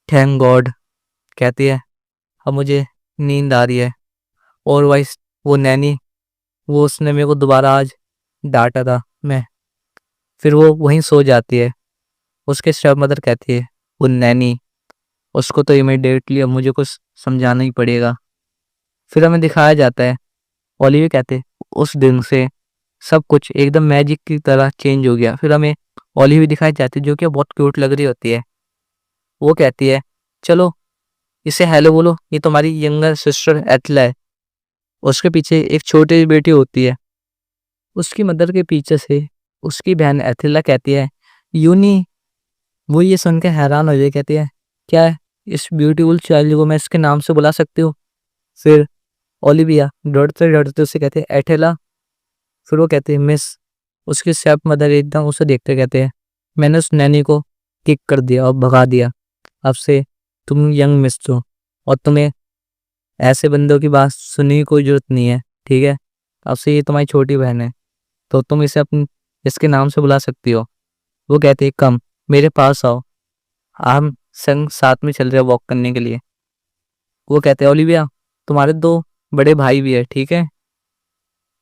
थैंक गॉड। कहती है अब मुझे नींद आ रही है। और वाइस वो नैनी वो उसने मेरे को दोबारा आज डांटा था मैं, फिर वो वहीं सो जाती है। उसके स्टेप मदर कहती है वो नैनी उसको तो इमीडिएटली अब मुझे कुछ समझाना ही पड़ेगा। फिर हमें दिखाया जाता है ओलिविया कहते उस दिन से सब कुछ एकदम मैजिक की तरह चेंज हो गया। फिर हमें ओलिविया दिखाई जाती है जो कि बहुत क्यूट लग रही होती है। वो कहती है चलो इसे हेलो बोलो, ये तुम्हारी यंगर सिस्टर एथला है। उसके पीछे एक छोटी सी बेटी होती है। उसकी मदर के पीछे से उसकी बहन एथिला कहती है यूनी। वो ये सुन के हैरान हो जाए, कहती है क्या है इस ब्यूटीफुल चाइल्ड को मैं इसके नाम से बुला सकती हूँ? फिर ओलिविया डरते डरते उसे कहते हैं एथेला। फिर वो कहते हैं मिस। उसकी स्टेप मदर एकदम उसे देखते कहते हैं मैंने उस नैनी को किक कर दिया और भगा दिया। अब से तुम यंग मिस हो और तुम्हें ऐसे बंदों की बात सुनने की कोई ज़रूरत नहीं है, ठीक है? अब से ये तुम्हारी छोटी बहन है, तो तुम इसे अपनी इसके नाम से बुला सकती हो। वो कहती है कम मेरे पास आओ, हम संग साथ में चल रहे हैं वॉक करने के लिए। वो कहते हैं ओलिविया तुम्हारे 2 बड़े भाई भी है, ठीक है?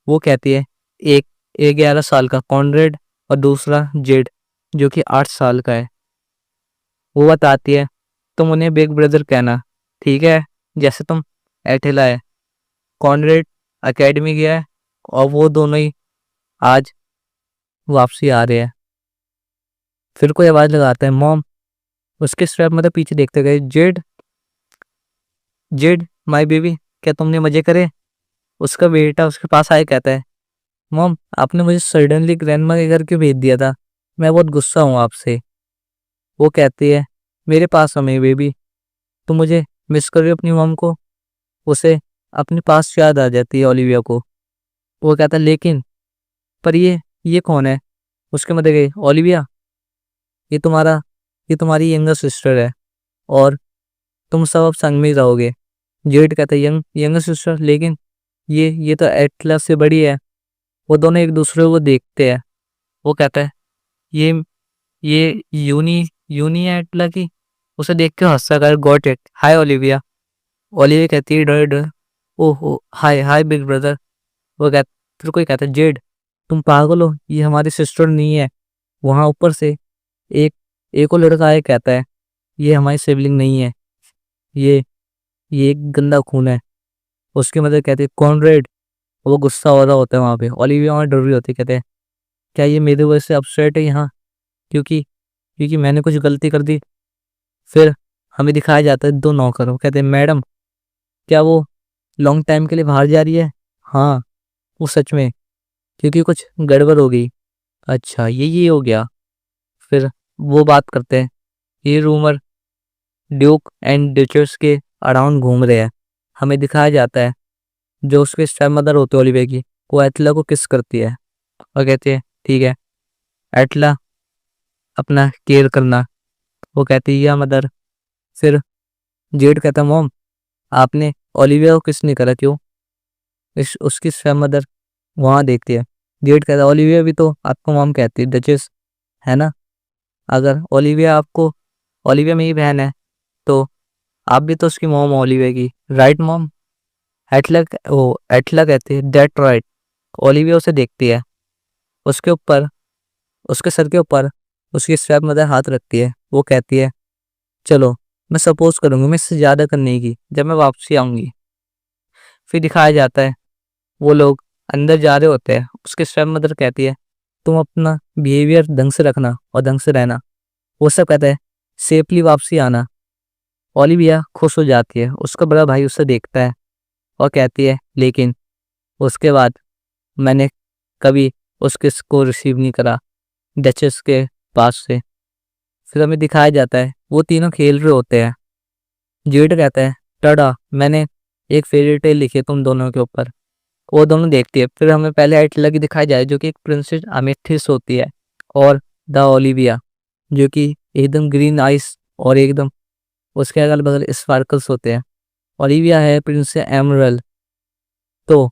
वो कहती है एक एक 11 साल का कॉनरेड और दूसरा जेड जो कि 8 साल का है। वो बताती है तुम उन्हें बिग ब्रदर कहना, ठीक है? जैसे तुम एठेला है, कॉनरेड एकेडमी गया है और वो दोनों ही आज वापसी आ रहे हैं। फिर कोई आवाज़ लगाता है मॉम। उसके स्टेप मतलब पीछे देखते गए जेड जेड माय बेबी क्या तुमने मजे करे? उसका बेटा उसके पास आए कहता है मॉम आपने मुझे सडनली ग्रैंडमा के घर क्यों भेज दिया था? मैं बहुत गुस्सा हूँ आपसे। वो कहती है मेरे पास हमें बेबी, तुम मुझे मिस कर रही हो अपनी मॉम को? उसे अपने पास याद आ जाती है ओलिविया को। वो कहता है लेकिन पर ये कौन है? उसके मदद गई ओलिविया ये तुम्हारा ये तुम्हारी यंगर सिस्टर है और तुम सब अब संग में ही रहोगे। जेड कहता है यंगर सिस्टर लेकिन ये तो एटलस से बड़ी है। वो दोनों एक दूसरे को देखते हैं। वो कहता है ये ये यूनी है एटला की। उसे देख के हंसता कर got it hi Olivia. Olivia कहती है डर डर ओहो हाय हाय बिग ब्रदर। वो कहता फिर कोई कहता है जेड तुम पागल हो, ये हमारी सिस्टर नहीं है। वहाँ ऊपर से एक एक और लड़का आए कहता है ये हमारी सिबलिंग नहीं है, ये ये एक गंदा खून है। उसकी मदद कहती है कॉनरेड। वो गुस्सा हो रहा होता है वहाँ पे। ओलिविया वहाँ डर रही होती है। कहते हैं क्या ये मेरी वजह से अपसेट है यहाँ क्योंकि क्योंकि मैंने कुछ गलती कर दी? फिर हमें दिखाया जाता है 2 नौकर। वो कहते हैं मैडम क्या वो लॉन्ग टाइम के लिए बाहर जा रही है? हाँ वो सच में क्योंकि कुछ गड़बड़ हो गई। अच्छा ये हो गया। फिर वो बात करते हैं ये रूमर ड्यूक एंड डचेस के अराउंड घूम रहे हैं। हमें दिखाया जाता है जो उसके स्टेप मदर होते हैं ओलिविया की, वो एटला को किस करती है और कहती है ठीक है एटला अपना केयर करना। वो कहती है या मदर। फिर जेड कहता मॉम आपने ओलिविया को किस नहीं करा क्यों? इस उसकी स्टेप मदर वहाँ देखती है। जेड कहता ओलिविया भी तो आपको मॉम कहती है डचेस, है ना? अगर ओलिविया मेरी बहन है तो आप भी तो उसकी मॉम ओलिविया की, राइट मॉम? एटला कहती है दैट राइट। ओलिविया उसे देखती है। उसके ऊपर उसके सर के ऊपर उसकी स्टेप मदर हाथ रखती है। वो कहती है चलो मैं सपोज करूंगी मैं इससे ज़्यादा करने की जब मैं वापसी आऊंगी। फिर दिखाया जाता है वो लोग अंदर जा रहे होते हैं। उसकी स्टेप मदर कहती है तुम अपना बिहेवियर ढंग से रखना और ढंग से रहना। वो सब कहते हैं सेफली वापसी आना। ओलिविया खुश हो जाती है। उसका बड़ा भाई उसे देखता है और कहती है लेकिन उसके बाद मैंने कभी उसके को रिसीव नहीं करा डचेस के पास से। फिर हमें दिखाया जाता है वो तीनों खेल रहे होते हैं। जेड कहता है टाडा मैंने एक फेरी टेल लिखी है तुम दोनों के ऊपर। वो दोनों देखती है। फिर हमें पहले एटला की दिखाई जाए जो कि एक प्रिंसेस अमेथिस होती है और द ओलिविया जो कि एकदम ग्रीन आइस और एकदम उसके अगल बगल स्पार्कल्स होते हैं। ओलिविया है प्रिंसेस एमरल्ड। तो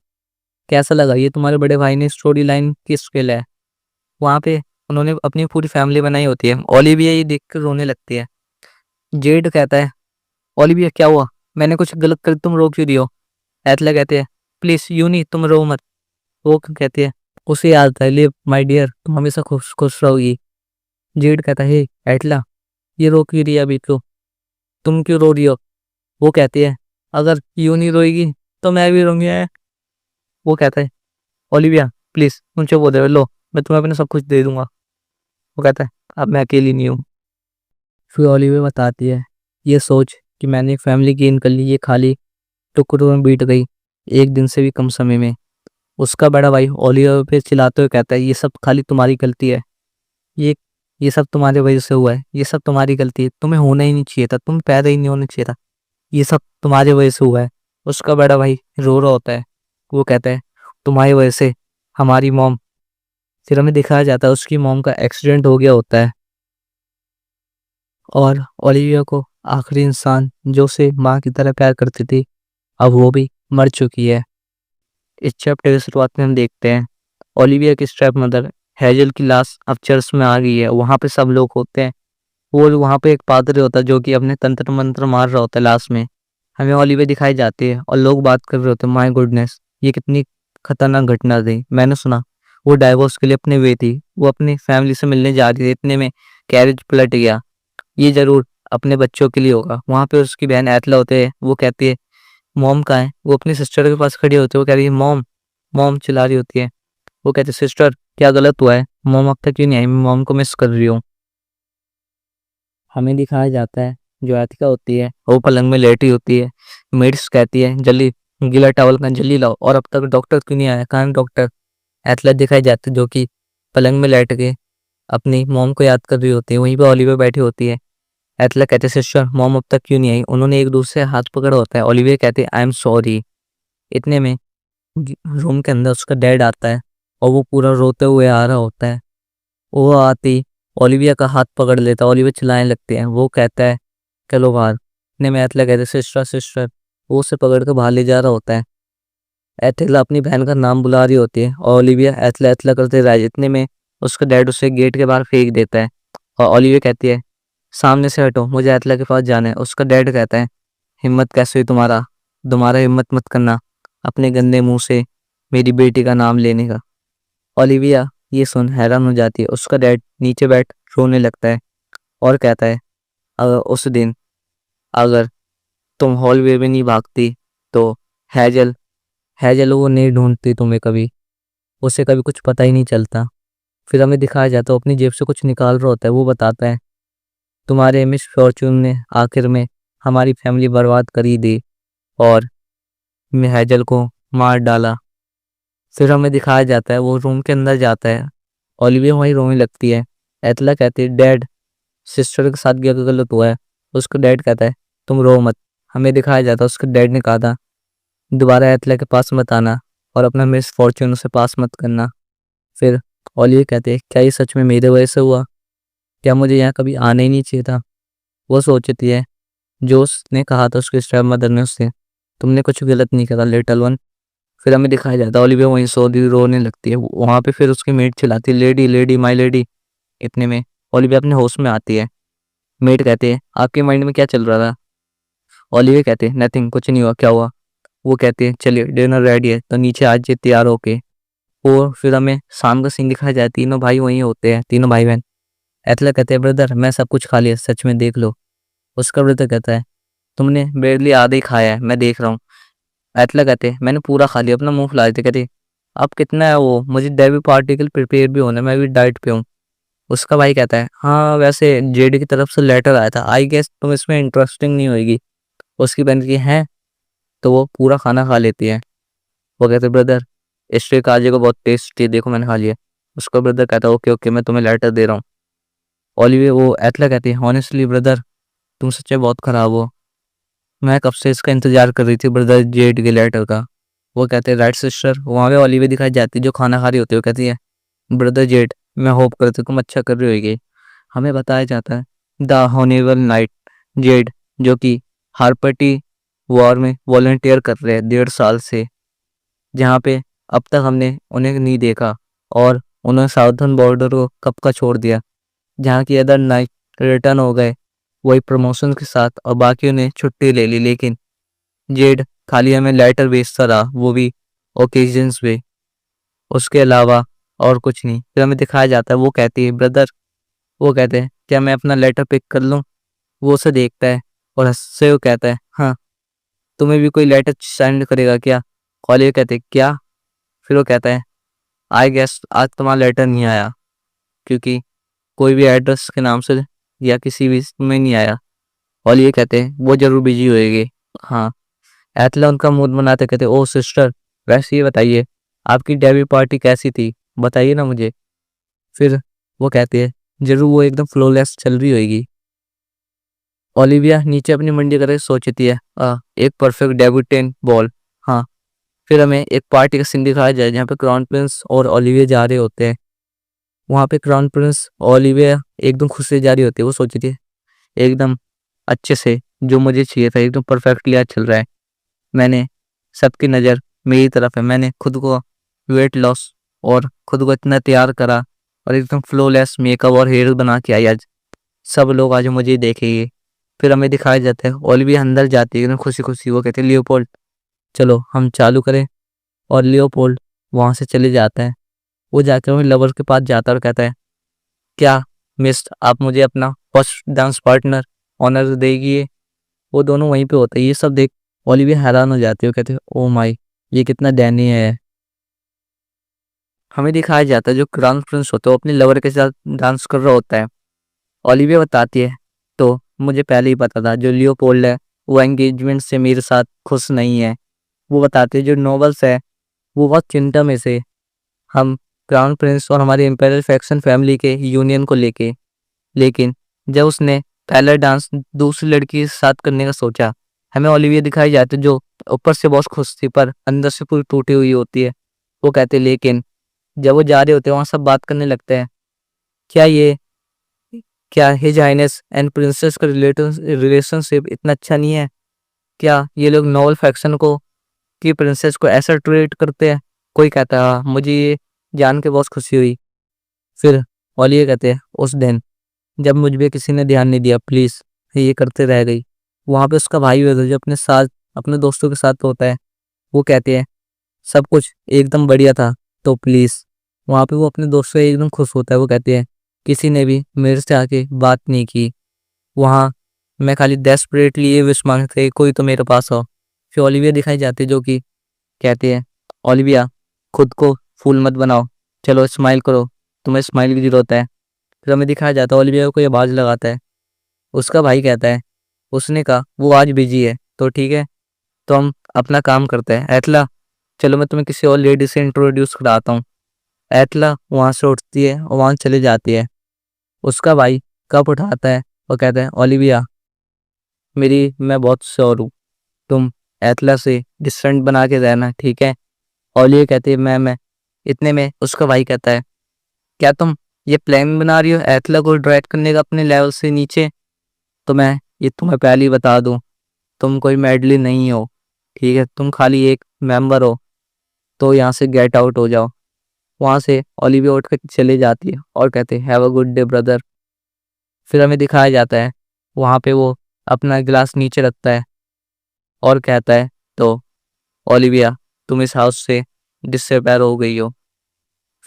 कैसा लगा ये तुम्हारे बड़े भाई ने स्टोरी लाइन की स्किल है? वहाँ पे उन्होंने अपनी पूरी फैमिली बनाई होती है। ओलिविया ये देख कर रोने लगती है। जेड कहता है ओलिविया क्या हुआ? मैंने कुछ गलत कर तुम रो क्यों रही हो? एटला कहते हैं प्लीज यूनी तुम रो मत। वो कहती है उसे याद था लिव माय डियर तुम हमेशा खुश खुश रहोगी। जेड कहता है एटला ये रो क्यों रही है अभी तो? तुम क्यों रो रही हो? वो कहती है अगर यूनी रोएगी तो मैं भी रोऊंगी। वो कहता है ओलिविया प्लीज तुम चुप हो जाओ, लो मैं तुम्हें अपना सब कुछ दे दूंगा। वो कहता है अब मैं अकेली नहीं हूँ। फिर ओलिविया बताती है ये सोच कि मैंने एक फैमिली गेन कर ली ये खाली टुकड़ों में बीत गई एक दिन से भी कम समय में। उसका बड़ा भाई ओलिविया पे चिल्लाते हुए कहता है ये सब खाली तुम्हारी गलती है। ये ये सब तुम्हारी वजह से हुआ है। ये सब तुम्हारी गलती है। तुम्हें होना ही नहीं चाहिए था। तुम पैदा ही नहीं होना चाहिए था। ये सब तुम्हारी वजह से हुआ है। उसका बड़ा भाई रो रहा होता है। वो कहता है तुम्हारी वजह से हमारी मॉम। फिर हमें दिखाया जाता है उसकी मॉम का एक्सीडेंट हो गया होता है और ओलिविया को आखिरी इंसान जो उसे माँ की तरह प्यार करती थी, अब वो भी मर चुकी है। इस चैप्टर की शुरुआत में हम देखते हैं ओलिविया की स्टेप मदर हेजल की लाश अब चर्च में आ गई है। वहाँ पे सब लोग होते हैं। वो वहाँ पे एक पादरी होता है जो कि अपने तंत्र मंत्र मार रहा होता है लास्ट में। हमें ओलिविया दिखाई जाती है और लोग बात कर रहे होते हैं, माय गुडनेस ये कितनी खतरनाक घटना थी। मैंने सुना वो डाइवोर्स के लिए अपने वे थी, वो अपनी फैमिली से मिलने जा रही थी, इतने में कैरेज पलट गया। ये जरूर अपने बच्चों के लिए होगा। वहाँ पे उसकी बहन एतला होते है, वो कहती है मॉम कहाँ है। वो अपनी सिस्टर के पास खड़ी होती है, वो कह रही है मॉम मॉम चिल्ला रही होती है। वो कहते सिस्टर क्या गलत हुआ है, मॉम अब तक क्यों नहीं आई, मैं मॉम को मिस कर रही हूँ। हमें दिखाया जाता है जो आतिका होती है वो पलंग में लेटी होती है। मेड्स कहती है जल्दी गीला टॉवल का जल्दी लाओ, और अब तक डॉक्टर क्यों नहीं आया, कहाँ है डॉक्टर। एतला दिखाई जाती है जो कि पलंग में लेट के अपनी मॉम को याद कर रही होती है। वहीं पे ओलिविया बैठी होती है। एतला कहते सिस्टर मॉम अब तक क्यों नहीं आई। उन्होंने एक दूसरे हाथ पकड़ा होता है। ओलिविया कहते आई एम सॉरी। इतने में रूम के अंदर उसका डैड आता है और वो पूरा रोते हुए आ रहा होता है। वो आती ओलिविया का हाथ पकड़ लेता है। ओलिविया चिल्लाने लगती है। वो कहता है चलो बाहर। इतने में एतला कहते सिस्टर सिस्टर। वो उसे पकड़ के बाहर ले जा रहा होता है। एथेला अपनी बहन का नाम बुला रही होती है और ओलिविया एतला एतला करते रह। इतने में उसका डैड उसे गेट के बाहर फेंक देता है और ओलिविया कहती है सामने से हटो, मुझे एतला के पास जाना है। उसका डैड कहता है हिम्मत कैसे हुई तुम्हारा, तुम्हारा हिम्मत मत करना अपने गंदे मुंह से मेरी बेटी का नाम लेने का। ओलिविया ये सुन हैरान हो जाती है। उसका डैड नीचे बैठ रोने लगता है और कहता है अगर उस दिन अगर तुम हॉलवे में नहीं भागती तो हैजल हैजल वो नहीं ढूंढती तुम्हें कभी, उसे कभी कुछ पता ही नहीं चलता। फिर हमें दिखाया जाता है वो अपनी जेब से कुछ निकाल रहा होता है। वो बताता है तुम्हारे मिस फॉर्चून ने आखिर में हमारी फैमिली बर्बाद कर ही दी और हैजल को मार डाला। फिर हमें दिखाया जाता है वो रूम के अंदर जाता है। ओलिविया वहीं रोने लगती है। एतला कहती है डैड सिस्टर के साथ क्या गलत हुआ है। उसका डैड कहता है तुम रो मत। हमें दिखाया जाता है उसके डैड ने कहा था दोबारा एतला के पास मत आना और अपना मिस फॉर्चून से पास मत करना। फिर ओलिविया कहते हैं क्या ये सच में मेरे वजह से हुआ, क्या मुझे यहाँ कभी आना ही नहीं चाहिए था। वो सोचती है जो उसने कहा था उसके स्टेप मदर ने उससे तुमने कुछ गलत नहीं करा लिटल वन। फिर हमें दिखाया जाता है ओलिविया वहीं सो रोने लगती है। वहां पे फिर उसकी मेट चिल्लाती है लेडी लेडी माय लेडी। इतने में ओलिविया अपने होश में आती है। मेट कहते हैं आपके माइंड में क्या चल रहा था। ओलिविया कहते हैं नथिंग, कुछ नहीं हुआ, क्या हुआ। वो कहते हैं चलिए डिनर रेडी है तो नीचे आज जे तैयार होके। और फिर हमें शाम का सीन दिखाया जाए। तीनों भाई वहीं होते हैं, तीनों भाई बहन। एतला कहते हैं ब्रदर मैं सब कुछ खा लिया, सच में देख लो। उसका ब्रदर कहता है तुमने बेरली आधा ही खाया है, मैं देख रहा हूँ। एतला कहते मैंने पूरा खा लिया, अपना मुंह फुला देते। कहते अब कितना है वो, मुझे डेयरी पार्टिकल प्रिपेयर भी होना है, मैं भी डाइट पे हूँ। उसका भाई कहता है हाँ वैसे जेड की तरफ से लेटर आया था, आई गेस तुम इसमें इंटरेस्टिंग नहीं होगी। उसकी बहन की है तो वो पूरा खाना खा लेती है। वो कहते ब्रदर स्टेक आज को बहुत टेस्टी है, देखो मैंने खा लिया। उसका ब्रदर कहता है ओके ओके मैं तुम्हें लेटर दे रहा हूँ। ओलिविया वो एतला कहती है हॉनेस्टली ब्रदर तुम सच्चे बहुत खराब हो, मैं कब से इसका इंतजार कर रही थी ब्रदर जेड के लेटर का। वो कहते हैं राइट सिस्टर। वहाँ पे ओलिविया दिखाई जाती है जो खाना खा रही होती है। वो कहती है ब्रदर जेड मैं होप करती हूँ तुम अच्छा कर रही होगी। हमें बताया जाता है द हॉनेबल नाइट जेड जो कि हार्पटी वॉर में वॉलंटियर कर रहे हैं 1.5 साल से, जहाँ पे अब तक हमने उन्हें नहीं देखा और उन्होंने साउथर्न बॉर्डर को कब का छोड़ दिया। जहाँ की अदर नाइट रिटर्न हो गए वही प्रमोशन के साथ और बाकियों ने छुट्टी ले ली, लेकिन जेड खाली हमें लेटर भेजता रहा, वो भी ओकेजन्स पे, उसके अलावा और कुछ नहीं। फिर हमें दिखाया जाता है वो कहती है ब्रदर, वो कहते हैं क्या मैं अपना लेटर पिक कर लूँ। वो उसे देखता है और हंसते हुए कहता है हाँ तुम्हें भी कोई लेटर सेंड करेगा क्या। कॉलेज कहते हैं क्या। फिर वो कहता है आई गेस आज तुम्हारा लेटर नहीं आया क्योंकि कोई भी एड्रेस के नाम से या किसी भी में नहीं आया। और ये कहते हैं वो जरूर बिजी होएगी। हाँ एतला उनका मूड बनाते कहते ओ सिस्टर वैसे ये बताइए आपकी डेब्यू पार्टी कैसी थी, बताइए ना मुझे। फिर वो कहते हैं जरूर वो एकदम फ्लोलेस चल रही होगी। ओलिविया नीचे अपनी मंडी करके सोचती है एक परफेक्ट डेब्यूटेंट बॉल। हाँ फिर हमें एक पार्टी का सीन दिखाया जाए जहाँ पे क्राउन प्रिंस और ओलिविया जा रहे होते हैं। वहाँ पे क्राउन प्रिंस ओलिविया एकदम खुश से जा रही होती है। वो सोचती है एकदम अच्छे से जो मुझे चाहिए था, एकदम परफेक्टली आज चल रहा है। मैंने सबकी नज़र मेरी तरफ है। मैंने खुद को वेट लॉस और खुद को इतना तैयार करा और एकदम फ्लॉलेस मेकअप और हेयर बना के आई आज। सब लोग आज मुझे देखेंगे। फिर हमें दिखाया जाता है ओलिविया अंदर जाती है एकदम खुशी-खुशी। वो कहती है लियोपोल्ड चलो हम चालू करें। और लियोपोल्ड वहाँ से चले जाता है। वो जाकर अपने लवर के पास जाता है और कहता है क्या मिस आप मुझे अपना फर्स्ट डांस पार्टनर ऑनर देगी? वो दोनों वहीं पे होते हैं। ये सब देख ओलिविया हैरान हो जाती है। वो कहते हैं ओ माय ये कितना दयनीय है। हमें दिखाया जाता है जो क्राउन प्रिंस होता है वो अपने लवर के साथ डांस कर रहा होता है। ओलिविया बताती है तो मुझे पहले ही पता था जो लियोपोल्ड है वो एंगेजमेंट से मेरे साथ खुश नहीं है। वो बताते हैं जो नॉवेल्स है वो बहुत चिंता में से हम क्राउन प्रिंस और हमारी इम्पेरियल फैक्शन फैमिली के यूनियन को लेके। लेकिन जब उसने पहला डांस दूसरी लड़की के साथ करने का सोचा, हमें ओलिविया दिखाई जाती है जो ऊपर से बहुत खुश थी पर अंदर से पूरी टूटी हुई होती है। वो कहते लेकिन जब वो जा रहे होते हैं वहाँ सब बात करने लगते हैं क्या ये क्या हिज हाइनेस एंड प्रिंसेस का रिलेशनशिप इतना अच्छा नहीं है? क्या ये लोग नॉवल फैक्शन को कि प्रिंसेस को ऐसा ट्रीट करते हैं? कोई कहता है हाँ मुझे ये जान के बहुत खुशी हुई। फिर ओलिविया कहते हैं उस दिन जब मुझ पे किसी ने ध्यान नहीं दिया प्लीज़ ये करते रह गई। वहाँ पे उसका भाई होता है जो अपने साथ अपने दोस्तों के साथ होता है। वो कहते हैं सब कुछ एकदम बढ़िया था तो प्लीज़। वहाँ पे वो अपने दोस्तों से एकदम खुश होता है। वो कहते हैं किसी ने भी मेरे से आके बात नहीं की। वहाँ मैं खाली डेस्परेटली ये विश मांगते थे कोई तो मेरे पास हो। फिर ओलिविया दिखाई जाती है जो कि कहते हैं ओलिविया खुद को फूल मत बनाओ, चलो स्माइल करो, तुम्हें स्माइल की ज़रूरत है। फिर हमें दिखाया जाता है ओलिविया को ये आवाज़ लगाता है। उसका भाई कहता है उसने कहा वो आज बिजी है तो ठीक है तो हम अपना काम करते हैं। एटला चलो मैं तुम्हें किसी और लेडी से इंट्रोड्यूस कराता हूँ। एटला वहाँ से उठती है और वहाँ चले जाती है। उसका भाई कप उठाता है और कहता है ओलिविया मैं बहुत श्योर हूँ तुम एटला से डिस्टेंस बना के रहना ठीक है। ओलिविया कहती है मैं इतने में उसका भाई कहता है क्या तुम ये प्लान बना रही हो एटला को ड्रैग करने का अपने लेवल से नीचे? तो मैं ये तुम्हें पहले ही बता दूं तुम कोई मेडली नहीं हो ठीक है, तुम खाली एक मेंबर हो। तो यहाँ से गेट आउट हो जाओ। वहाँ से ओलिविया उठ कर चले जाती है और कहते हैं have a good day brother. फिर हमें दिखाया जाता है वहाँ पे वो अपना गिलास नीचे रखता है और कहता है तो ओलिविया तुम इस हाउस से डिसअपीयर हो गई हो।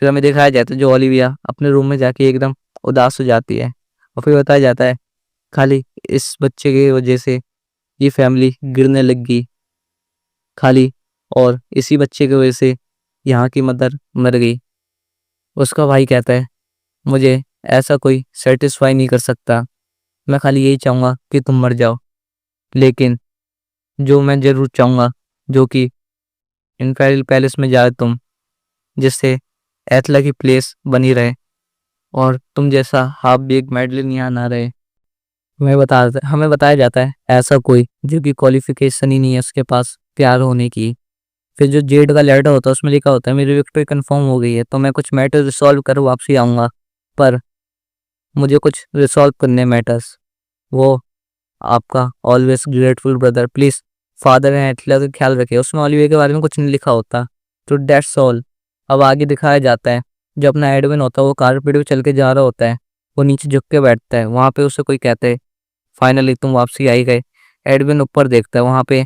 फिर हमें दिखाया जाता है जो ओलिविया अपने रूम में जाके एकदम उदास हो जाती है। और फिर बताया जाता है खाली इस बच्चे की वजह से ये फैमिली गिरने लग गई खाली, और इसी बच्चे की वजह से यहाँ की मदर मर गई। उसका भाई कहता है मुझे ऐसा कोई सेटिस्फाई नहीं कर सकता, मैं खाली यही चाहूँगा कि तुम मर जाओ। लेकिन जो मैं ज़रूर चाहूँगा जो कि इम्पेरियल पैलेस में जाए तुम, जिससे एथला की प्लेस बनी रहे और तुम जैसा हाफ बेक मेडलिन यहाँ ना रहे। हमें बताया जाता है ऐसा कोई जो कि क्वालिफिकेशन ही नहीं है उसके पास प्यार होने की। फिर जो जेड का लेटर होता है उसमें लिखा होता है मेरी विक्ट्री कंफर्म हो गई है तो मैं कुछ मैटर रिसॉल्व कर वापसी आऊँगा, पर मुझे कुछ रिसॉल्व करने मैटर्स। वो आपका always grateful brother, please father and एटला का ख्याल रखे। उसमें ओलिविया के बारे में कुछ नहीं लिखा होता तो दैट्स ऑल। अब आगे दिखाया जाता है जो अपना एडविन होता है वो कारपेट पे चल के जा रहा होता है। वो नीचे झुक के बैठता है। वहाँ पे उसे कोई कहता है फाइनली तुम वापसी आ ही गए। एडविन ऊपर देखता है, वहाँ पे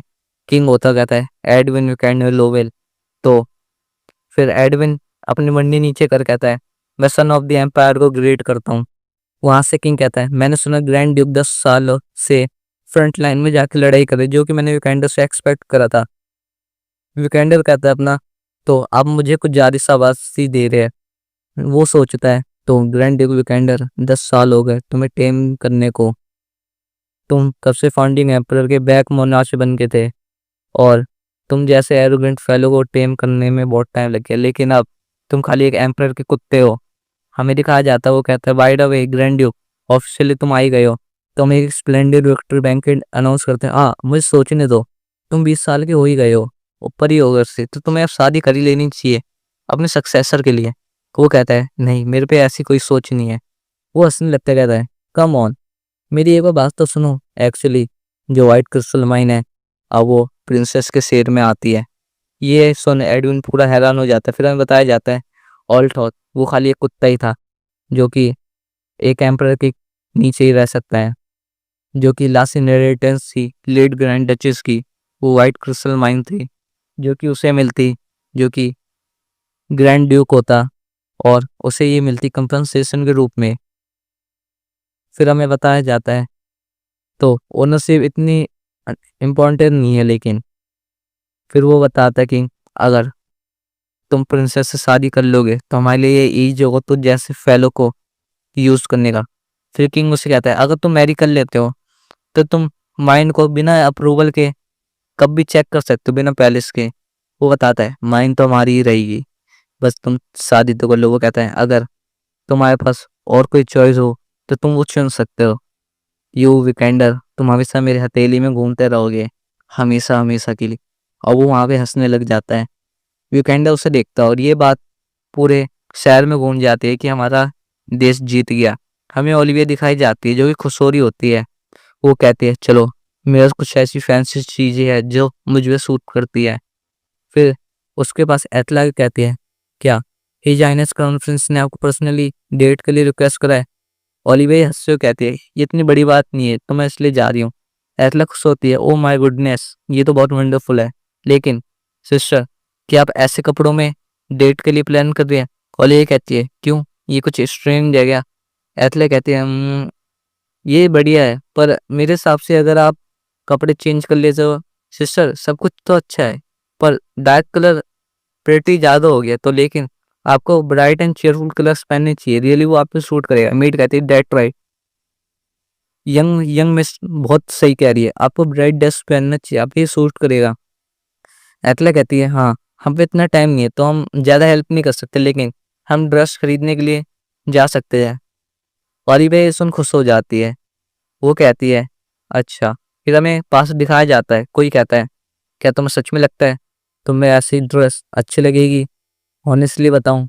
किंग होता कहता है एडविन यू कैन लोवेल। तो फिर एडविन अपनी मंडी नीचे कर कहता है मैं सन ऑफ द एम्पायर को ग्रेट करता हूँ। वहां से किंग कहता है मैंने सुना ग्रैंड ड्यूक 10 साल से फ्रंट लाइन में जाके लड़ाई करे जो कि मैंने विकेंडर से एक्सपेक्ट करा था। विकेंडर कहता है अपना तो आप मुझे कुछ ज्यादा शाबाशी दे रहे हैं। वो सोचता है तो ग्रैंड ड्यूक विकेंडर 10 साल हो गए तुम्हें टेम करने को, तुम कब से फाउंडिंग एम्परर के बैक मोनार्च बन के थे और तुम जैसे एरोगेंट फेलो को टेम करने में बहुत टाइम लग गया, लेकिन अब तुम खाली एक एम्परर के कुत्ते हो। हमें दिखाया जाता है वो कहता है by the way grand Duke officially तुम आई गए हो तो हम एक स्प्लेंडेड विक्ट्री बैंकेट अनाउंस करते हैं। हाँ मुझे सोचने दो, तुम 20 साल के हो ही गए हो, ऊपर ही हो घर से, तो तुम्हें अब शादी कर ही लेनी चाहिए अपने सक्सेसर के लिए। वो कहता है नहीं मेरे पे ऐसी कोई सोच नहीं है। वो हंसने लगता है कहता है कम ऑन मेरी एक बार बात तो सुनो। एक्चुअली जो वाइट क्रिस्टल माइन है, अब वो प्रिंसेस के शेर में आती है। ये सुन एडविन पूरा हैरान हो जाता है। फिर हमें बताया जाता है ऑल्टॉथ वो खाली एक कुत्ता ही था जो कि एक एम्परर के नीचे ही रह सकता है, जो कि लास्ट इनहेरिटेंस थी लेट ग्रैंड डचेस की। वो वाइट क्रिस्टल माइन थी जो कि उसे मिलती, जो कि ग्रैंड ड्यूक होता, और उसे ये मिलती कंपनसेशन के रूप में। फिर हमें बताया जाता है तो ओनरशिप इतनी इम्पोर्टेंट नहीं है, लेकिन फिर वो बताता है कि अगर तुम प्रिंसेस से शादी कर लोगे तो हमारे लिए ये ईज होगा तो जैसे फेलो को यूज करने का। फिर किंग उसे कहता है अगर तुम मैरी कर लेते हो तो तुम माइंड को बिना अप्रूवल के कब भी चेक कर सकते हो, बिना पैलेस के। वो बताता है माइंड तो हमारी ही रहेगी, बस तुम शादी तो कर लो। वो कहता है अगर तुम्हारे पास और कोई चॉइस हो तो तुम वो चुन सकते हो। यू वीकेंडर, तुम हमेशा मेरे हथेली में घूमते रहोगे, हमेशा हमेशा के लिए। और वो वहाँ पे हंसने लग जाता है। वीकेंडर उसे देखता है और ये बात पूरे शहर में गूंज जाती है कि हमारा देश जीत गया। हमें ओलिविया दिखाई जाती है जो कि खुश हो रही होती है। वो कहती है चलो, मेरे कुछ ऐसी फैंसी चीजें हैं जो मुझ पे सूट करती है। फिर उसके पास एतला कहती है क्या हिज हाइनेस क्राउन प्रिंस ने आपको पर्सनली डेट के लिए रिक्वेस्ट करा है? ओलिविया हंसते हुए कहती है ये इतनी बड़ी बात नहीं है, तो मैं इसलिए जा रही हूँ। एतला खुश होती है ओ माय गुडनेस, ये तो बहुत वंडरफुल है, लेकिन सिस्टर क्या आप ऐसे कपड़ों में डेट के लिए प्लान कर रही हैं? ओलिविया कहती है क्यों, ये कुछ स्ट्रेंज है क्या? एतले कहती है ये बढ़िया है, पर मेरे हिसाब से अगर आप कपड़े चेंज कर लेते हो सिस्टर, सब कुछ तो अच्छा है, पर डार्क कलर प्रेटी ज़्यादा हो गया तो। लेकिन आपको ब्राइट एंड चेयरफुल कलर्स पहनने चाहिए, रियली वो आप पे सूट करेगा। मीट कहती है that right, young young miss बहुत सही कह रही है, आपको ब्राइट ड्रेस पहनना चाहिए, आप ये सूट करेगा। एतला कहती है हाँ, हम पे इतना टाइम नहीं है तो हम ज़्यादा हेल्प नहीं कर सकते, लेकिन हम ड्रेस खरीदने के लिए जा सकते हैं। और ये सुन खुश हो जाती है। वो कहती है अच्छा। फिर हमें पास दिखाया जाता है, कोई कहता है क्या तुम्हें सच में लगता है तुम्हें ऐसी ड्रेस अच्छी लगेगी? ऑनेस्टली बताऊं,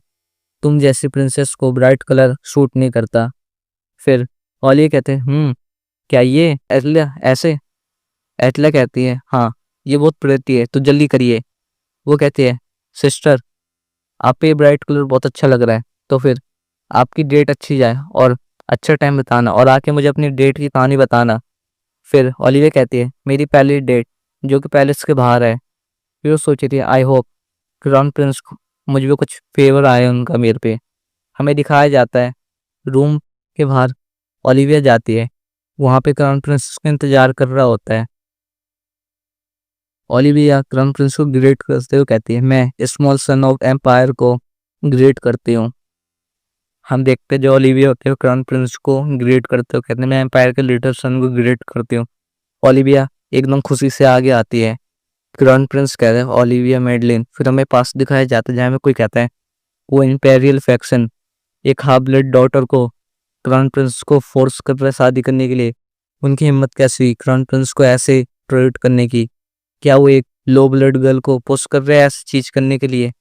तुम जैसी प्रिंसेस को ब्राइट कलर सूट नहीं करता। फिर ओलिए कहते हैं क्या ये एटला ऐसे? एटला कहती है हाँ, ये बहुत प्रिटी है तो जल्दी करिए। वो कहती है सिस्टर, आप पे ब्राइट कलर बहुत अच्छा लग रहा है, तो फिर आपकी डेट अच्छी जाए और अच्छा टाइम बताना और आके मुझे अपनी डेट की कहानी बताना। फिर ओलिविया कहती है मेरी पहली डेट जो कि पैलेस के बाहर है। फिर वो सोच रही है आई होप क्राउन प्रिंस को मुझ पे कुछ फेवर आए उनका मेरे पे। हमें दिखाया जाता है रूम के बाहर ओलिविया जाती है, वहाँ पे क्राउन प्रिंस का इंतजार कर रहा होता है। ओलिविया क्राउन प्रिंस को ग्रेट करते हुए कहती है मैं स्मॉल सन ऑफ एम्पायर को ग्रेट करती हूँ। हम देखते हैं जो ओलिविया होते हैं क्राउन प्रिंस को ग्रेट करते हुए कहते हैं मैं एम्पायर के लिटिल सन को ग्रेट करती हूँ। ओलिविया एकदम खुशी से आगे आती है। क्राउन प्रिंस कहता है ओलिविया मेडलिन। फिर हमें पास दिखाया जाता है जहाँ में कोई कहता है वो इंपेरियल फैक्शन एक हाफ ब्लड डॉटर को क्राउन प्रिंस को फोर्स कर रहा है शादी करने के लिए। उनकी हिम्मत कैसी हुई क्राउन प्रिंस को ऐसे ट्रीट करने की? क्या वो एक लो ब्लड गर्ल को पुश कर रहे हैं ऐसी चीज करने के लिए?